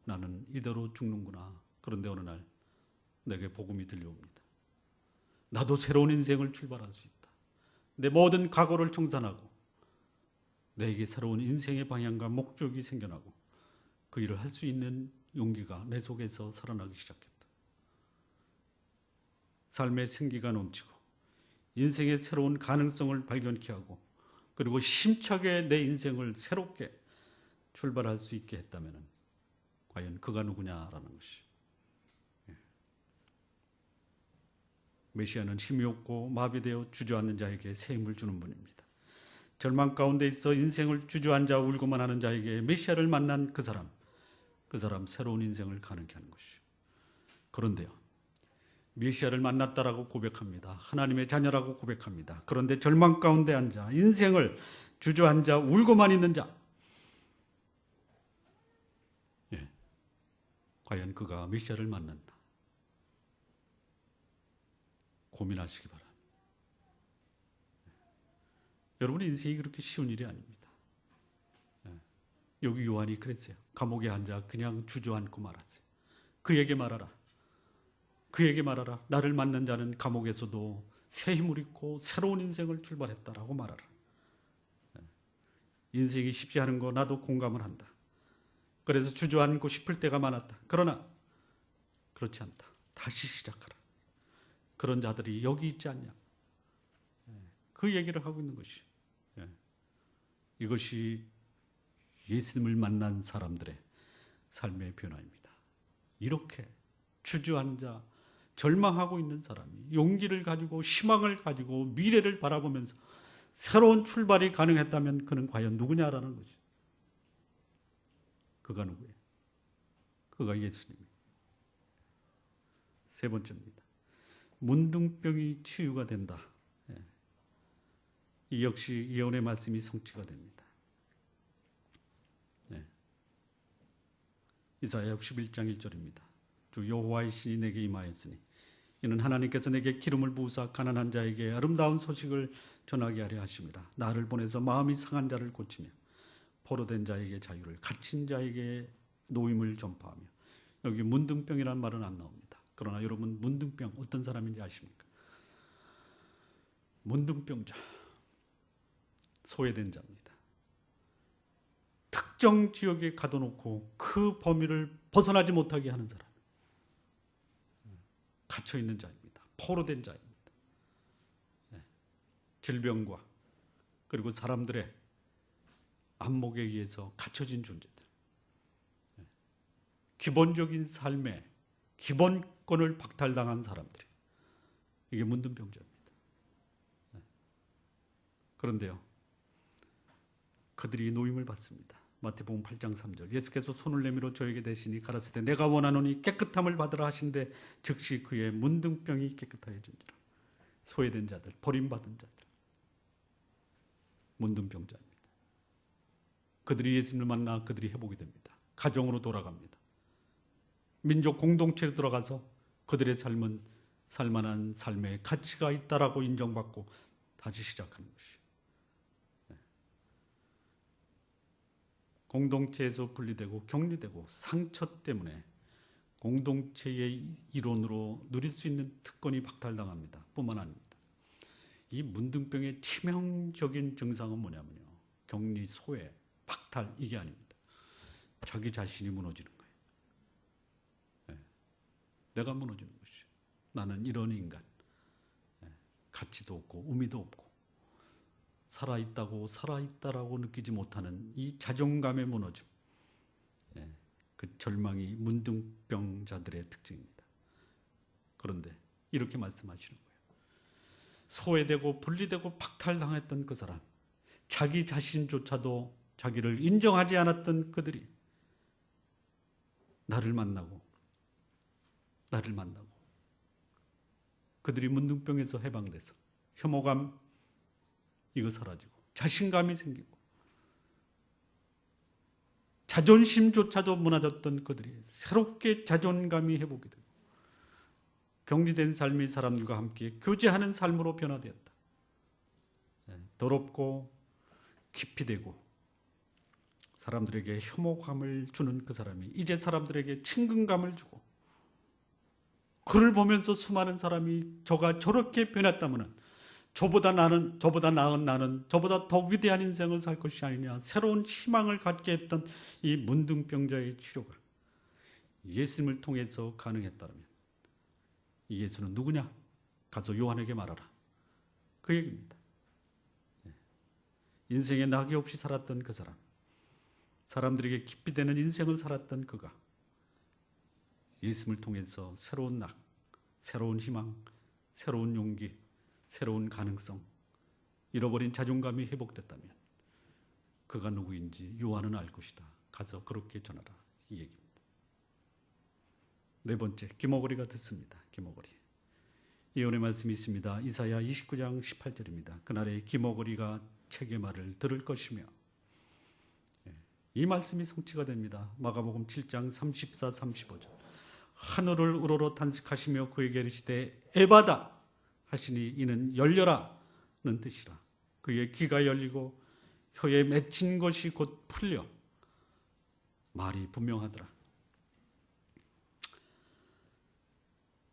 나는 이대로 죽는구나. 그런데 어느 날 내게 복음이 들려옵니다. 나도 새로운 인생을 출발할 수 있다. 내 모든 과거를 청산하고 내게 새로운 인생의 방향과 목적이 생겨나고 그 일을 할 수 있는 용기가 내 속에서 살아나기 시작했다. 삶의 생기가 넘치고 인생의 새로운 가능성을 발견케 하고 그리고 힘차게 내 인생을 새롭게 출발할 수 있게 했다면 과연 그가 누구냐라는 것이. 메시아는 힘이 없고 마비되어 주저앉는 자에게 새 힘을 주는 분입니다. 절망 가운데 있어 인생을 주저앉아 울고만 하는 자에게 메시아를 만난 그 사람 새로운 인생을 가능케 하는 것이죠. 그런데요, 메시아를 만났다라고 고백합니다. 하나님의 자녀라고 고백합니다. 그런데 절망 가운데 앉아 인생을 주저앉아 울고만 있는 자, 과연 그가 메시아를 만난다, 고민하시기 바랍니다. 여러분, 인생이 그렇게 쉬운 일이 아닙니다. 여기 요한이 그랬어요. 감옥에 앉아 그냥 주저앉고 말았어요. 그에게 말하라. 나를 만난 자는 감옥에서도 새 힘을 잃고 새로운 인생을 출발했다라고 말하라. 인생이 쉽지 않은 거 나도 공감을 한다. 그래서 주저앉고 싶을 때가 많았다. 그러나 그렇지 않다. 다시 시작하라. 그런 자들이 여기 있지 않냐. 그 얘기를 하고 있는 것이, 이것이 예수님을 만난 사람들의 삶의 변화입니다. 이렇게 주저앉아 절망하고 있는 사람이 용기를 가지고 희망을 가지고 미래를 바라보면서 새로운 출발이 가능했다면 그는 과연 누구냐라는 거죠. 그가 누구예요? 그가 예수님입니다. 세 번째입니다. 문둥병이 치유가 된다. 이 역시 예언의 말씀이 성취가 됩니다. 이사야 61장 1절입니다. 주 여호와의 신이 내게 임하였으니 이는 하나님께서 내게 기름을 부으사 가난한 자에게 아름다운 소식을 전하게 하려 하심이라. 나를 보내서 마음이 상한 자를 고치며 포로된 자에게 자유를, 갇힌 자에게 노임을 전파하며. 여기 문둥병이라는 말은 안 나옵니다. 그러나 여러분, 문둥병 어떤 사람인지 아십니까? 문둥병자, 소외된 자입니다. 특정 지역에 가둬놓고 그 범위를 벗어나지 못하게 하는 사람, 갇혀있는 자입니다. 포로된 자입니다. 질병과 그리고 사람들의 안목에 의해서 갇혀진 존재들, 기본적인 삶의 기본권을 박탈당한 사람들이, 이게 문둥병자입니다. 그런데요, 그들이 노임을 받습니다. 마태복음 8장 3절, 예수께서 손을 내밀어 저에게 대시니 가라사대 내가 원하노니 깨끗함을 받으라 하신데 즉시 그의 문둥병이 깨끗하여진지라. 소외된 자들, 버림받은 자들, 문둥병자입니다. 그들이 예수님을 만나 그들이 회복이 됩니다. 가정으로 돌아갑니다. 민족 공동체로 들어가서 그들의 삶은 살만한 삶의 가치가 있다라고 인정받고 다시 시작하는 것이에요. 공동체에서 분리되고 격리되고 상처 때문에 공동체의 일원으로 누릴 수 있는 특권이 박탈당합니다. 뿐만 아닙니다. 이 문둥병의 치명적인 증상은 뭐냐면요, 격리, 소외, 박탈, 이게 아닙니다. 자기 자신이 무너지는 거예요. 내가 무너지는 것이죠. 나는 이런 인간, 가치도 없고 의미도 없고 살아있다라고 느끼지 못하는 이 자존감의 무너짐, 그 절망이 문둥병자들의 특징입니다. 그런데 이렇게 말씀하시는 거예요. 소외되고 분리되고 박탈당했던 그 사람, 자기 자신조차도 자기를 인정하지 않았던 그들이 나를 만나고 그들이 문둥병에서 해방돼서 혐오감 이거 사라지고 자신감이 생기고 자존심조차도 무너졌던 그들이 새롭게 자존감이 회복이 되고 격리된 삶이 사람들과 함께 교제하는 삶으로 변화되었다. 더럽고 깊이 되고 사람들에게 혐오감을 주는 그 사람이 이제 사람들에게 친근감을 주고, 그를 보면서 수많은 사람이 저가 저렇게 변했다면 저보다 나은 나는 저보다 더 위대한 인생을 살 것이 아니냐, 새로운 희망을 갖게 했던 이 문둥병자의 치료가 예수님을 통해서 가능했다면 이 예수는 누구냐? 가서 요한에게 말하라. 그 얘기입니다. 인생에 낙이 없이 살았던 그 사람, 사람들에게 깊이 되는 인생을 살았던 그가 예수님을 통해서 새로운 낙, 새로운 희망, 새로운 용기, 새로운 가능성, 잃어버린 자존감이 회복됐다면 그가 누구인지 요한은 알 것이다. 가서 그렇게 전하라. 이 얘기입니다. 네 번째, 기머거리가 듣습니다. 기머거리. 예언의 말씀이 있습니다. 이사야 29장 18절입니다. 그날에 기머거리가 책의 말을 들을 것이며, 이 말씀이 성취가 됩니다. 마가복음 7장 34, 35절. 하늘을 우러러 탄식하시며 그에게 이르시되 에바다 하시니 이는 열려라는 뜻이라. 그의 귀가 열리고 혀에 맺힌 것이 곧 풀려 말이 분명하더라.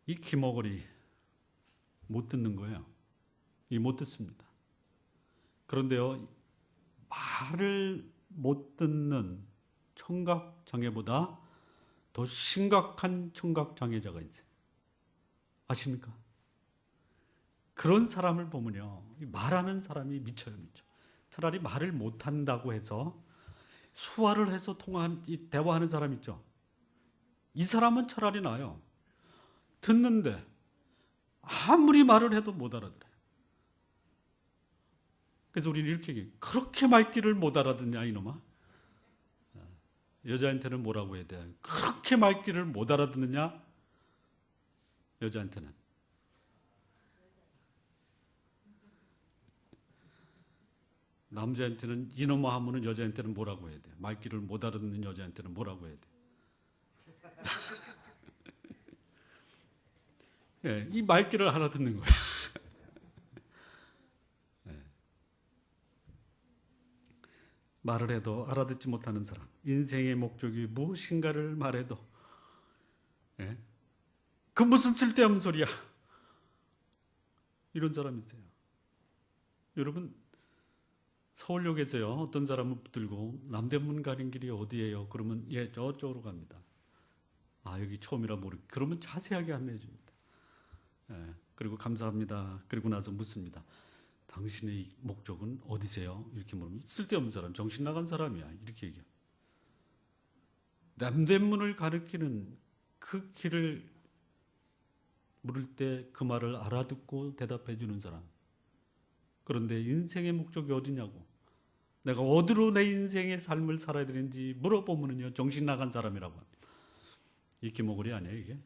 이 기머거리 못 듣는 거예요. 이 못 듣습니다. 그런데요, 말을 못 듣는 청각 장애보다 더 심각한 청각 장애자가 있어요. 아십니까? 그런 사람을 보면요, 말하는 사람이 미쳐요. 차라리 말을 못한다고 해서 수화를 해서 대화하는 사람 있죠. 이 사람은 차라리 나아요. 듣는데 아무리 말을 해도 못 알아들어요. 그래서 우리는 이렇게 얘기해요. 그렇게 말귀를 못 알아듣냐 이놈아. 여자한테는 뭐라고 해야 돼? 그렇게 말귀를 못 알아듣느냐? 여자한테는. 남자한테는 이놈아 하면은 여자한테는 뭐라고 해야 돼? 말귀를 못 알아듣는 여자한테는 뭐라고 해야 돼? 예, 이 말귀를 알아듣는 거예요. 예. 말을 해도 알아듣지 못하는 사람, 인생의 목적이 무엇인가를 말해도 그 무슨 쓸데없는 소리야, 이런 사람이 있어요. 여러분, 서울역에서요, 어떤 사람을 붙들고 남대문 가는 길이 어디예요? 그러면 예, 저쪽으로 갑니다. 아, 여기 처음이라 모르겠. 그러면 자세하게 안내해 줍니다. 예, 그리고 감사합니다. 그리고 나서 묻습니다. 당신의 목적은 어디세요? 이렇게 물으면 쓸데없는 사람, 정신 나간 사람이야. 이렇게 얘기해요. 남대문을 가리키는 그 길을 물을 때 그 말을 알아듣고 대답해 주는 사람. 그런데 인생의 목적이 어디냐고, 내가 어디로 내 인생의 삶을 살아야 되는지 물어보면요, 정신 나간 사람이라고 합니다. 이 기머거리 아니에요, 이게?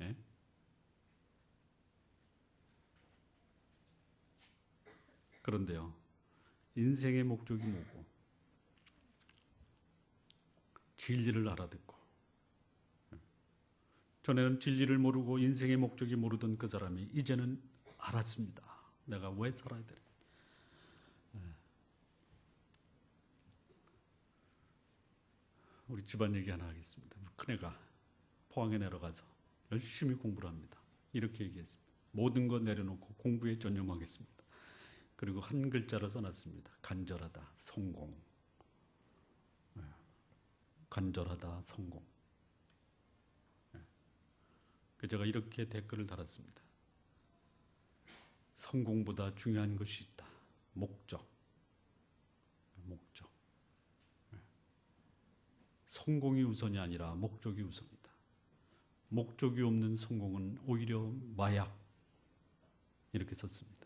예? 그런데요, 인생의 목적이 뭐고 진리를 알아듣고, 전에는 진리를 모르고 인생의 목적이 모르던 그 사람이 이제는 알았습니다. 내가 왜 살아야 되나. 우리 집안 얘기 하나 하겠습니다. 큰애가 포항에 내려가서 열심히 공부를 합니다. 이렇게 얘기했습니다. 모든 거 내려놓고 공부에 전념하겠습니다. 그리고 한 글자로 써놨습니다. 간절하다, 성공. 간절하다, 성공. 제가 이렇게 댓글을 달았습니다. 성공보다 중요한 것이 있다. 목적. 목적. 성공이 우선이 아니라 목적이 우선이다. 목적이 없는 성공은 오히려 마약. 이렇게 썼습니다.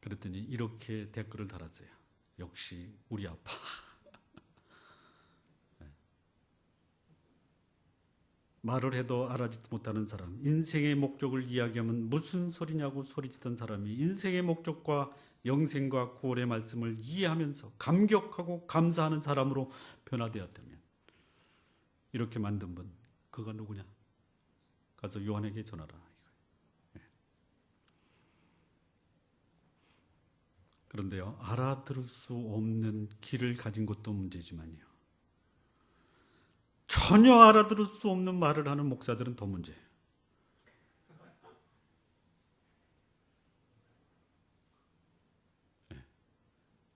그랬더니 이렇게 댓글을 달았어요. 역시 우리 아빠. 말을 해도 알아듣지 못하는 사람, 인생의 목적을 이야기하면 무슨 소리냐고 소리치던 사람이 인생의 목적과 영생과 구원의 말씀을 이해하면서 감격하고 감사하는 사람으로 변화되었다면, 이렇게 만든 분, 그가 누구냐? 가서 요한에게 전하라. 그런데요, 알아들을 수 없는 길을 가진 것도 문제지만요, 전혀 알아들을 수 없는 말을 하는 목사들은 더 문제예요.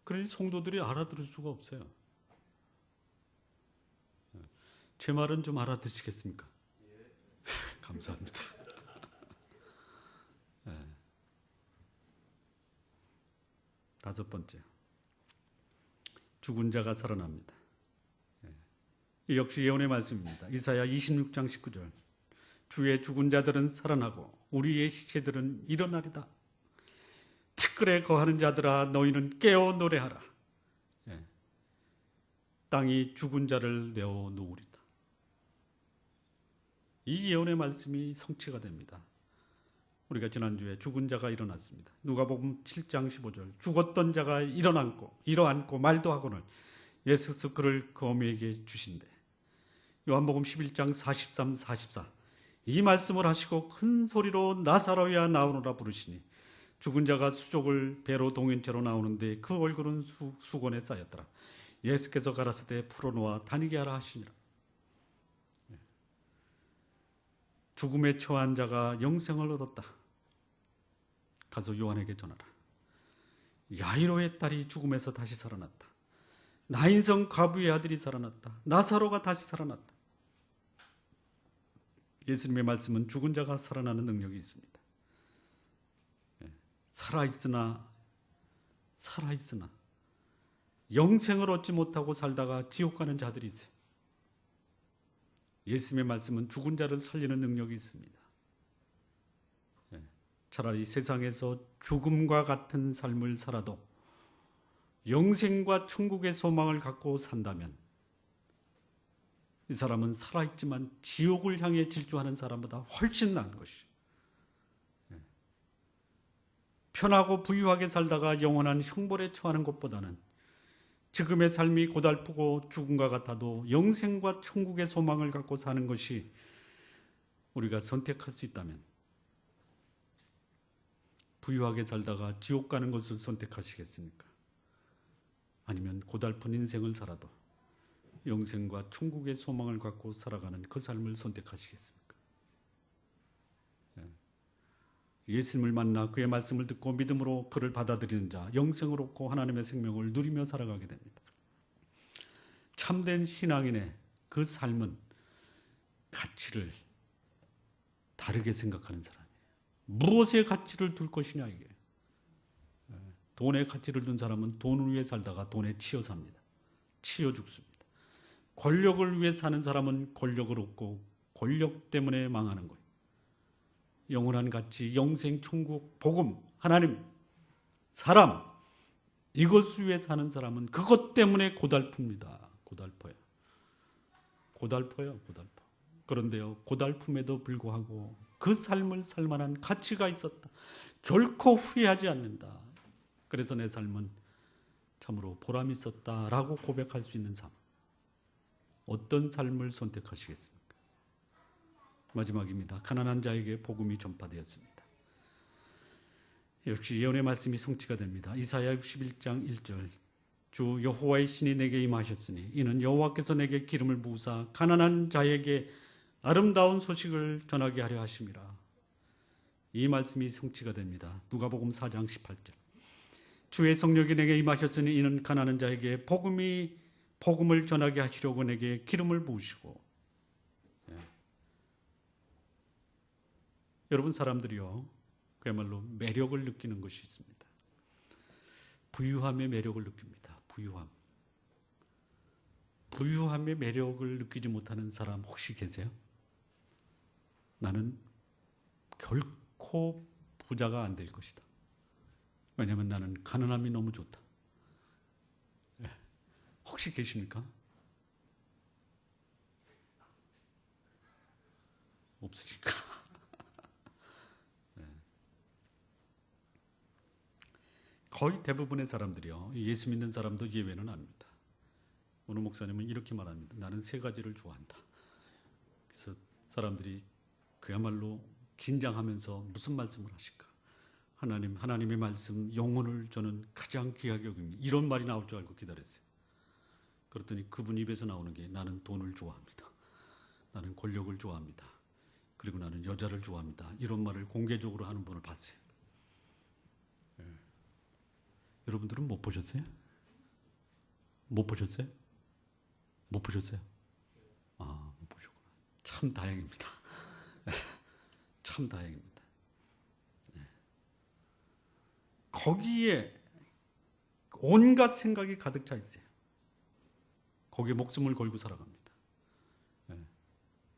그러니 성도들이 알아들을 수가 없어요. 제 말은 좀 알아듣시겠습니까? 감사합니다. 다섯 번째, 죽은 자가 살아납니다. 이 역시 예언의 말씀입니다. 이사야 26장 19절. 주의 죽은 자들은 살아나고 우리의 시체들은 일어나리다. 티끌에 거하는 자들아, 너희는 깨어 노래하라. 땅이 죽은 자를 내어 놓으리다. 이 예언의 말씀이 성취가 됩니다. 우리가 지난주에 죽은 자가 일어났습니다. 누가복음 7장 15절. 죽었던 자가 일어앉고 말도 하거늘 예수께서 그를 그 어미에게 주신대. 요한복음 11장 43, 44. 이 말씀을 하시고 큰 소리로 나사로야 나오너라 부르시니 죽은 자가 수족을 배로 동인체로 나오는데 그 얼굴은 수건에 쌓였더라. 예수께서 가라사대 풀어놓아 다니게 하라 하시니라. 죽음에 처한 자가 영생을 얻었다. 가서 요한에게 전하라. 야이로의 딸이 죽음에서 다시 살아났다. 나인성 과부의 아들이 살아났다. 나사로가 다시 살아났다. 예수님의 말씀은 죽은 자가 살아나는 능력이 있습니다. 살아있으나 영생을 얻지 못하고 살다가 지옥 가는 자들이 있어요. 예수님의 말씀은 죽은 자를 살리는 능력이 있습니다. 차라리 세상에서 죽음과 같은 삶을 살아도 영생과 천국의 소망을 갖고 산다면 이 사람은 살아있지만 지옥을 향해 질주하는 사람보다 훨씬 나은 것이죠. 편하고 부유하게 살다가 영원한 형벌에 처하는 것보다는 지금의 삶이 고달프고 죽음과 같아도 영생과 천국의 소망을 갖고 사는 것이 우리가 선택할 수 있다면 부유하게 살다가 지옥 가는 것을 선택하시겠습니까? 아니면 고달픈 인생을 살아도 영생과 천국의 소망을 갖고 살아가는 그 삶을 선택하시겠습니까? 예수님을 만나 그의 말씀을 듣고 믿음으로 그를 받아들이는 자, 영생을 얻고 하나님의 생명을 누리며 살아가게 됩니다. 참된 신앙인의 그 삶은 가치를 다르게 생각하는 사람이에요. 무엇에 가치를 둘 것이냐, 이게. 돈에 가치를 둔 사람은 돈을 위해 살다가 돈에 치여 삽니다. 치여 죽습니다. 권력을 위해 사는 사람은 권력을 얻고 권력 때문에 망하는 거예요. 영원한 가치, 영생, 천국, 복음, 하나님, 사람, 이것을 위해 사는 사람은 그것 때문에 고달픕니다. 고달퍼요. 그런데요, 고달픔에도 불구하고 그 삶을 살 만한 가치가 있었다. 결코 후회하지 않는다. 그래서 내 삶은 참으로 보람 있었다라고 고백할 수 있는 삶. 어떤 삶을 선택하시겠습니까? 마지막입니다. 가난한 자에게 복음이 전파되었습니다. 역시 예언의 말씀이 성취가 됩니다. 이사야 61장 1절 주 여호와의 신이 내게 임하셨으니 이는 여호와께서 내게 기름을 부으사 가난한 자에게 아름다운 소식을 전하게 하려 하심이라. 이 말씀이 성취가 됩니다. 누가복음 4장 18절 주의 성령이 내게 임하셨으니 이는 가난한 자에게 복음을 전하게 하시려고 내게 기름을 부으시고. 여러분, 사람들이요 그야말로 매력을 느끼는 것이 있습니다. 부유함의 매력을 느낍니다. 부유함의 매력을 느끼지 못하는 사람 혹시 계세요? 나는 결코 부자가 안 될 것이다. 왜냐하면 나는 가난함이 너무 좋다. 혹시 계십니까? 없으니까. 거의 대부분의 사람들이요, 예수 믿는 사람도 예외는 아닙니다. 어느 목사님은 이렇게 말합니다. 나는 세 가지를 좋아한다. 그래서 사람들이 그야말로 긴장하면서 무슨 말씀을 하실까? 하나님의 말씀, 영혼을 저는 가장 귀하게 여깁니다. 이런 말이 나올 줄 알고 기다렸어요. 그랬더니 그분 입에서 나오는 게 나는 돈을 좋아합니다. 나는 권력을 좋아합니다. 그리고 나는 여자를 좋아합니다. 이런 말을 공개적으로 하는 분을 봤어요. 여러분들은 못 보셨어요? 못 보셨어요? 못 보셨어요? 아, 못 보셨구나. 참 다행입니다. 참 다행입니다. 거기에 온갖 생각이 가득 차 있어요. 거기에 목숨을 걸고 살아갑니다.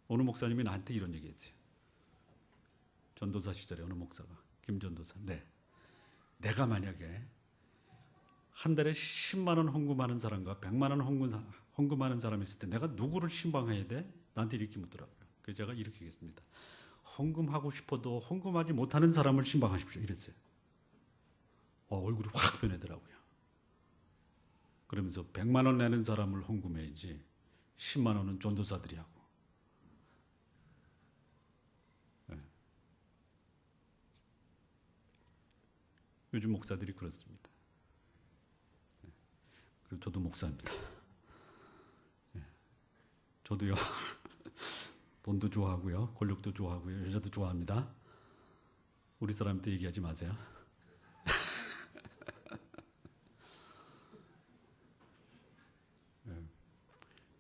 어느 목사님이 나한테 이런 얘기했어요. 전도사 시절에 어느 목사가, 김전도사. 내가 만약에 한 달에 10만 원 헌금하는 사람과 100만 원 헌금하는 사람이 있을 때 내가 누구를 신방해야 돼? 나한테 이렇게 묻더라고요. 그래서 제가 이렇게 얘기했습니다. 헌금하고 싶어도 헌금하지 못하는 사람을 신방하십시오. 이랬어요. 얼굴이 확 변하더라고요. 그러면서 100만 원 내는 사람을 헌금해야지 10만 원은 전도사들이 하고. 요즘 목사들이 그렇습니다. 그리고 저도 목사입니다. 저도요. 돈도 좋아하고요. 권력도 좋아하고요. 여자도 좋아합니다. 우리 사람한테 얘기하지 마세요.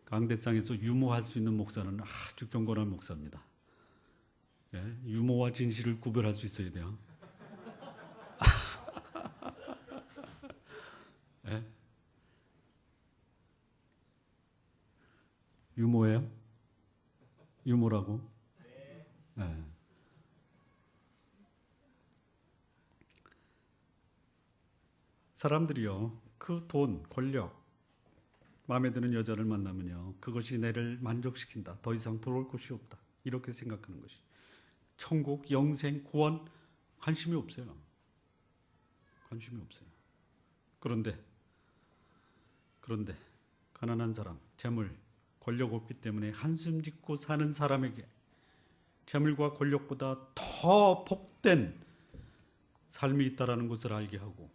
강대상에서 유모할 수 있는 목사는 아주 경건한 목사입니다. 유모와 진실을 구별할 수 있어야 돼요. 유모예요? 유모라고? 네. 사람들이요, 그 돈, 권력, 마음에 드는 여자를 만나면요, 그것이 내를 만족시킨다. 더 이상 돌아올 곳이 없다. 이렇게 생각하는 것이. 천국, 영생, 구원 관심이 없어요. 관심이 없어요. 그런데 가난한 사람, 재물, 권력 없기 때문에 한숨 짓고 사는 사람에게 재물과 권력보다 더 복된 삶이 있다라는 것을 알게 하고,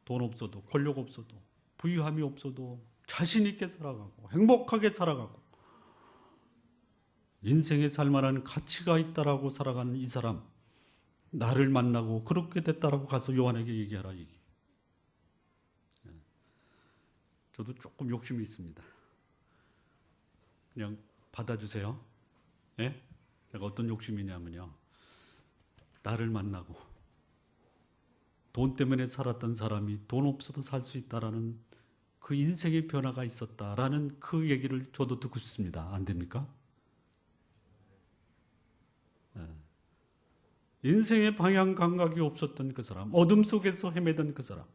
돈 없어도, 권력 없어도, 부유함이 없어도 자신 있게 살아가고 행복하게 살아가고 인생에 살만한 가치가 있다라고 살아가는 이 사람, 나를 만나고 그렇게 됐다라고 가서 요한에게 얘기하라. 저도 조금 욕심이 있습니다. 그냥 받아주세요. 예? 내가 어떤 욕심이냐면요, 나를 만나고 돈 때문에 살았던 사람이 돈 없어도 살 수 있다라는 그 인생의 변화가 있었다라는 그 얘기를 저도 듣고 싶습니다. 안 됩니까? 인생의 방향 감각이 없었던 그 사람, 어둠 속에서 헤매던 그 사람,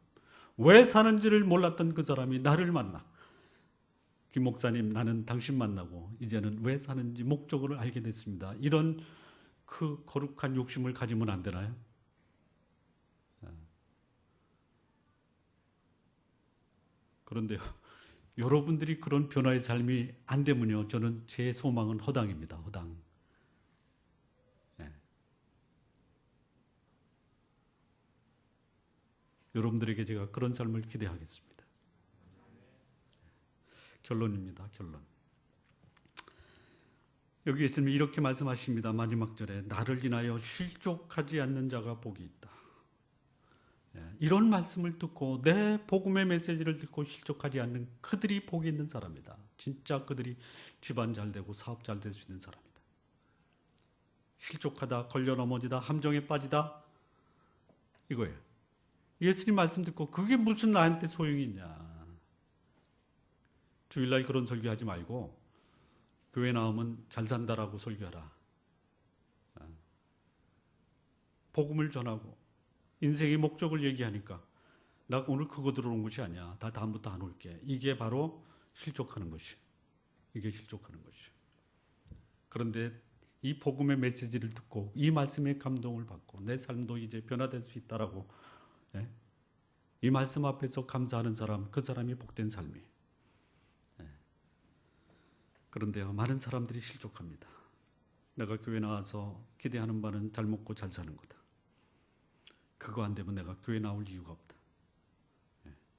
왜 사는지를 몰랐던 그 사람이 나를 만나. 김 목사님, 나는 당신 만나고 이제는 왜 사는지 목적을 알게 됐습니다. 이런 그 거룩한 욕심을 가지면 안 되나요? 그런데요, 여러분들이 그런 변화의 삶이 안 되면요, 저는 제 소망은 허당입니다. 허당. 네. 여러분들에게 제가 그런 삶을 기대하겠습니다. 결론입니다. 결론. 여기 예수님이 이렇게 말씀하십니다. 마지막 절에 나를 인하여 실족하지 않는 자가 복이 있다. 이런 말씀을 듣고 내 복음의 메시지를 듣고 실족하지 않는 그들이 복이 있는 사람이다. 진짜 그들이 집안 잘 되고 사업 잘 될 수 있는 사람이다. 실족하다, 걸려 넘어지다, 함정에 빠지다, 이거예요. 예수님 말씀 듣고 그게 무슨 나한테 소용이 있냐. 주일날 그런 설교하지 말고 교회 나오면 잘 산다라고 설교하라. 복음을 전하고 인생의 목적을 얘기하니까 나 오늘 그거 들어온 것이 아니야. 다 다음부터 안 올게. 이게 바로 실족하는 것이. 이게 실족하는 것이. 그런데 이 복음의 메시지를 듣고 이 말씀의 감동을 받고 내 삶도 이제 변화될 수 있다라고 이 말씀 앞에서 감사하는 사람, 그 사람이 복된 삶이. 그런데요, 많은 사람들이 실족합니다. 내가 교회 나와서 기대하는 바는 잘 먹고 잘 사는 거다. 그거 안 되면 내가 교회 나올 이유가 없다.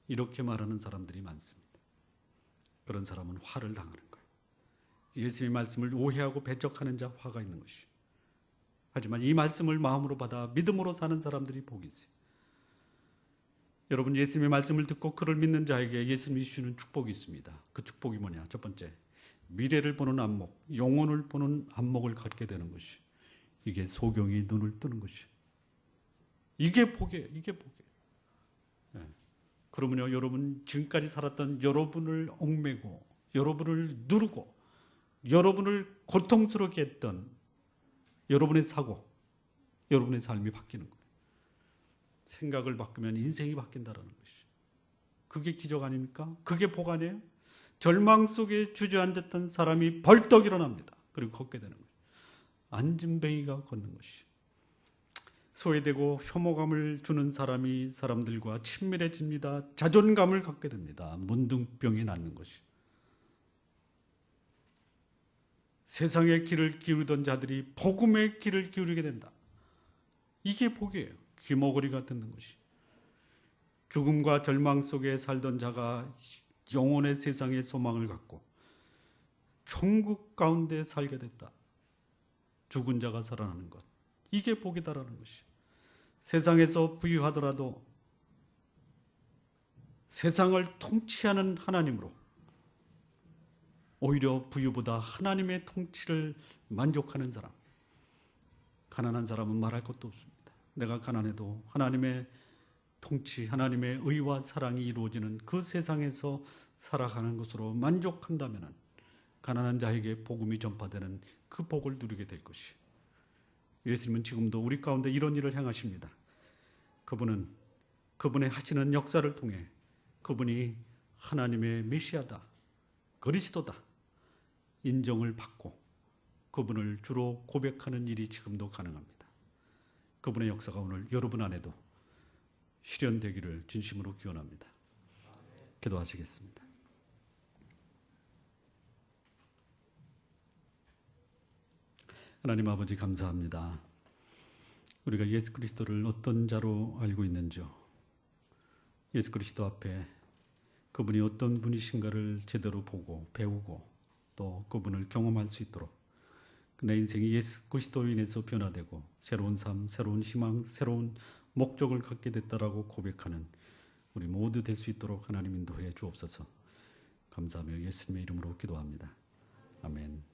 이렇게 말하는 사람들이 많습니다. 그런 사람은 화를 당하는 거예요. 예수님의 말씀을 오해하고 배척하는 자 화가 있는 것이. 하지만 이 말씀을 마음으로 받아 믿음으로 사는 사람들이 복이 있어요. 여러분, 예수님의 말씀을 듣고 그를 믿는 자에게 예수님이 주시는 축복이 있습니다. 그 축복이 뭐냐? 첫 번째, 미래를 보는 안목, 영혼을 보는 안목을 갖게 되는 것이. 이게 소경이 눈을 뜨는 것이. 이게 복이에요. 이게 복이에요. 그러면요, 여러분 지금까지 살았던 여러분을 얽매고 여러분을 누르고 여러분을 고통스럽게 했던 여러분의 사고, 여러분의 삶이 바뀌는 거예요. 생각을 바꾸면 인생이 바뀐다는 것이. 그게 기적 아닙니까? 그게 복 아니에요? 절망 속에 주저앉았던 사람이 벌떡 일어납니다. 그리고 걷게 되는 거예요. 안진뱅이가 걷는 것이. 소외되고 혐오감을 주는 사람이 사람들과 친밀해집니다. 자존감을 갖게 됩니다. 문둥병이 낫는 것이. 세상의 길을 기울이던 자들이 복음의 길을 기울이게 된다. 이게 복이에요. 귀머거리가 듣는 것이. 죽음과 절망 속에 살던 자가 영혼의 세상의 소망을 갖고 천국 가운데 살게 됐다. 죽은 자가 살아나는 것. 이게 복이다라는 것이. 세상에서 부유하더라도 세상을 통치하는 하나님으로 오히려 부유보다 하나님의 통치를 만족하는 사람. 가난한 사람은 말할 것도 없습니다. 내가 가난해도 하나님의 통치, 하나님의 의와 사랑이 이루어지는 그 세상에서 살아가는 것으로 만족한다면 가난한 자에게 복음이 전파되는 그 복을 누리게 될 것이. 예수님은 지금도 우리 가운데 이런 일을 행하십니다. 그분은 그분의 하시는 역사를 통해 그분이 하나님의 메시아다, 그리스도다 인정을 받고 그분을 주로 고백하는 일이 지금도 가능합니다. 그분의 역사가 오늘 여러분 안에도 실현되기를 진심으로 기원합니다. 기도하시겠습니다. 하나님 아버지, 감사합니다. 우리가 예수 그리스도를 어떤 자로 알고 있는지요. 예수 그리스도 앞에 그분이 어떤 분이신가를 제대로 보고 배우고 또 그분을 경험할 수 있도록 내 인생이 예수 그리스도로 인해서 변화되고 새로운 삶, 새로운 희망, 새로운 목적을 갖게 됐다라고 고백하는 우리 모두 될 수 있도록 하나님 인도해 주옵소서. 감사하며 예수님의 이름으로 기도합니다. 아멘.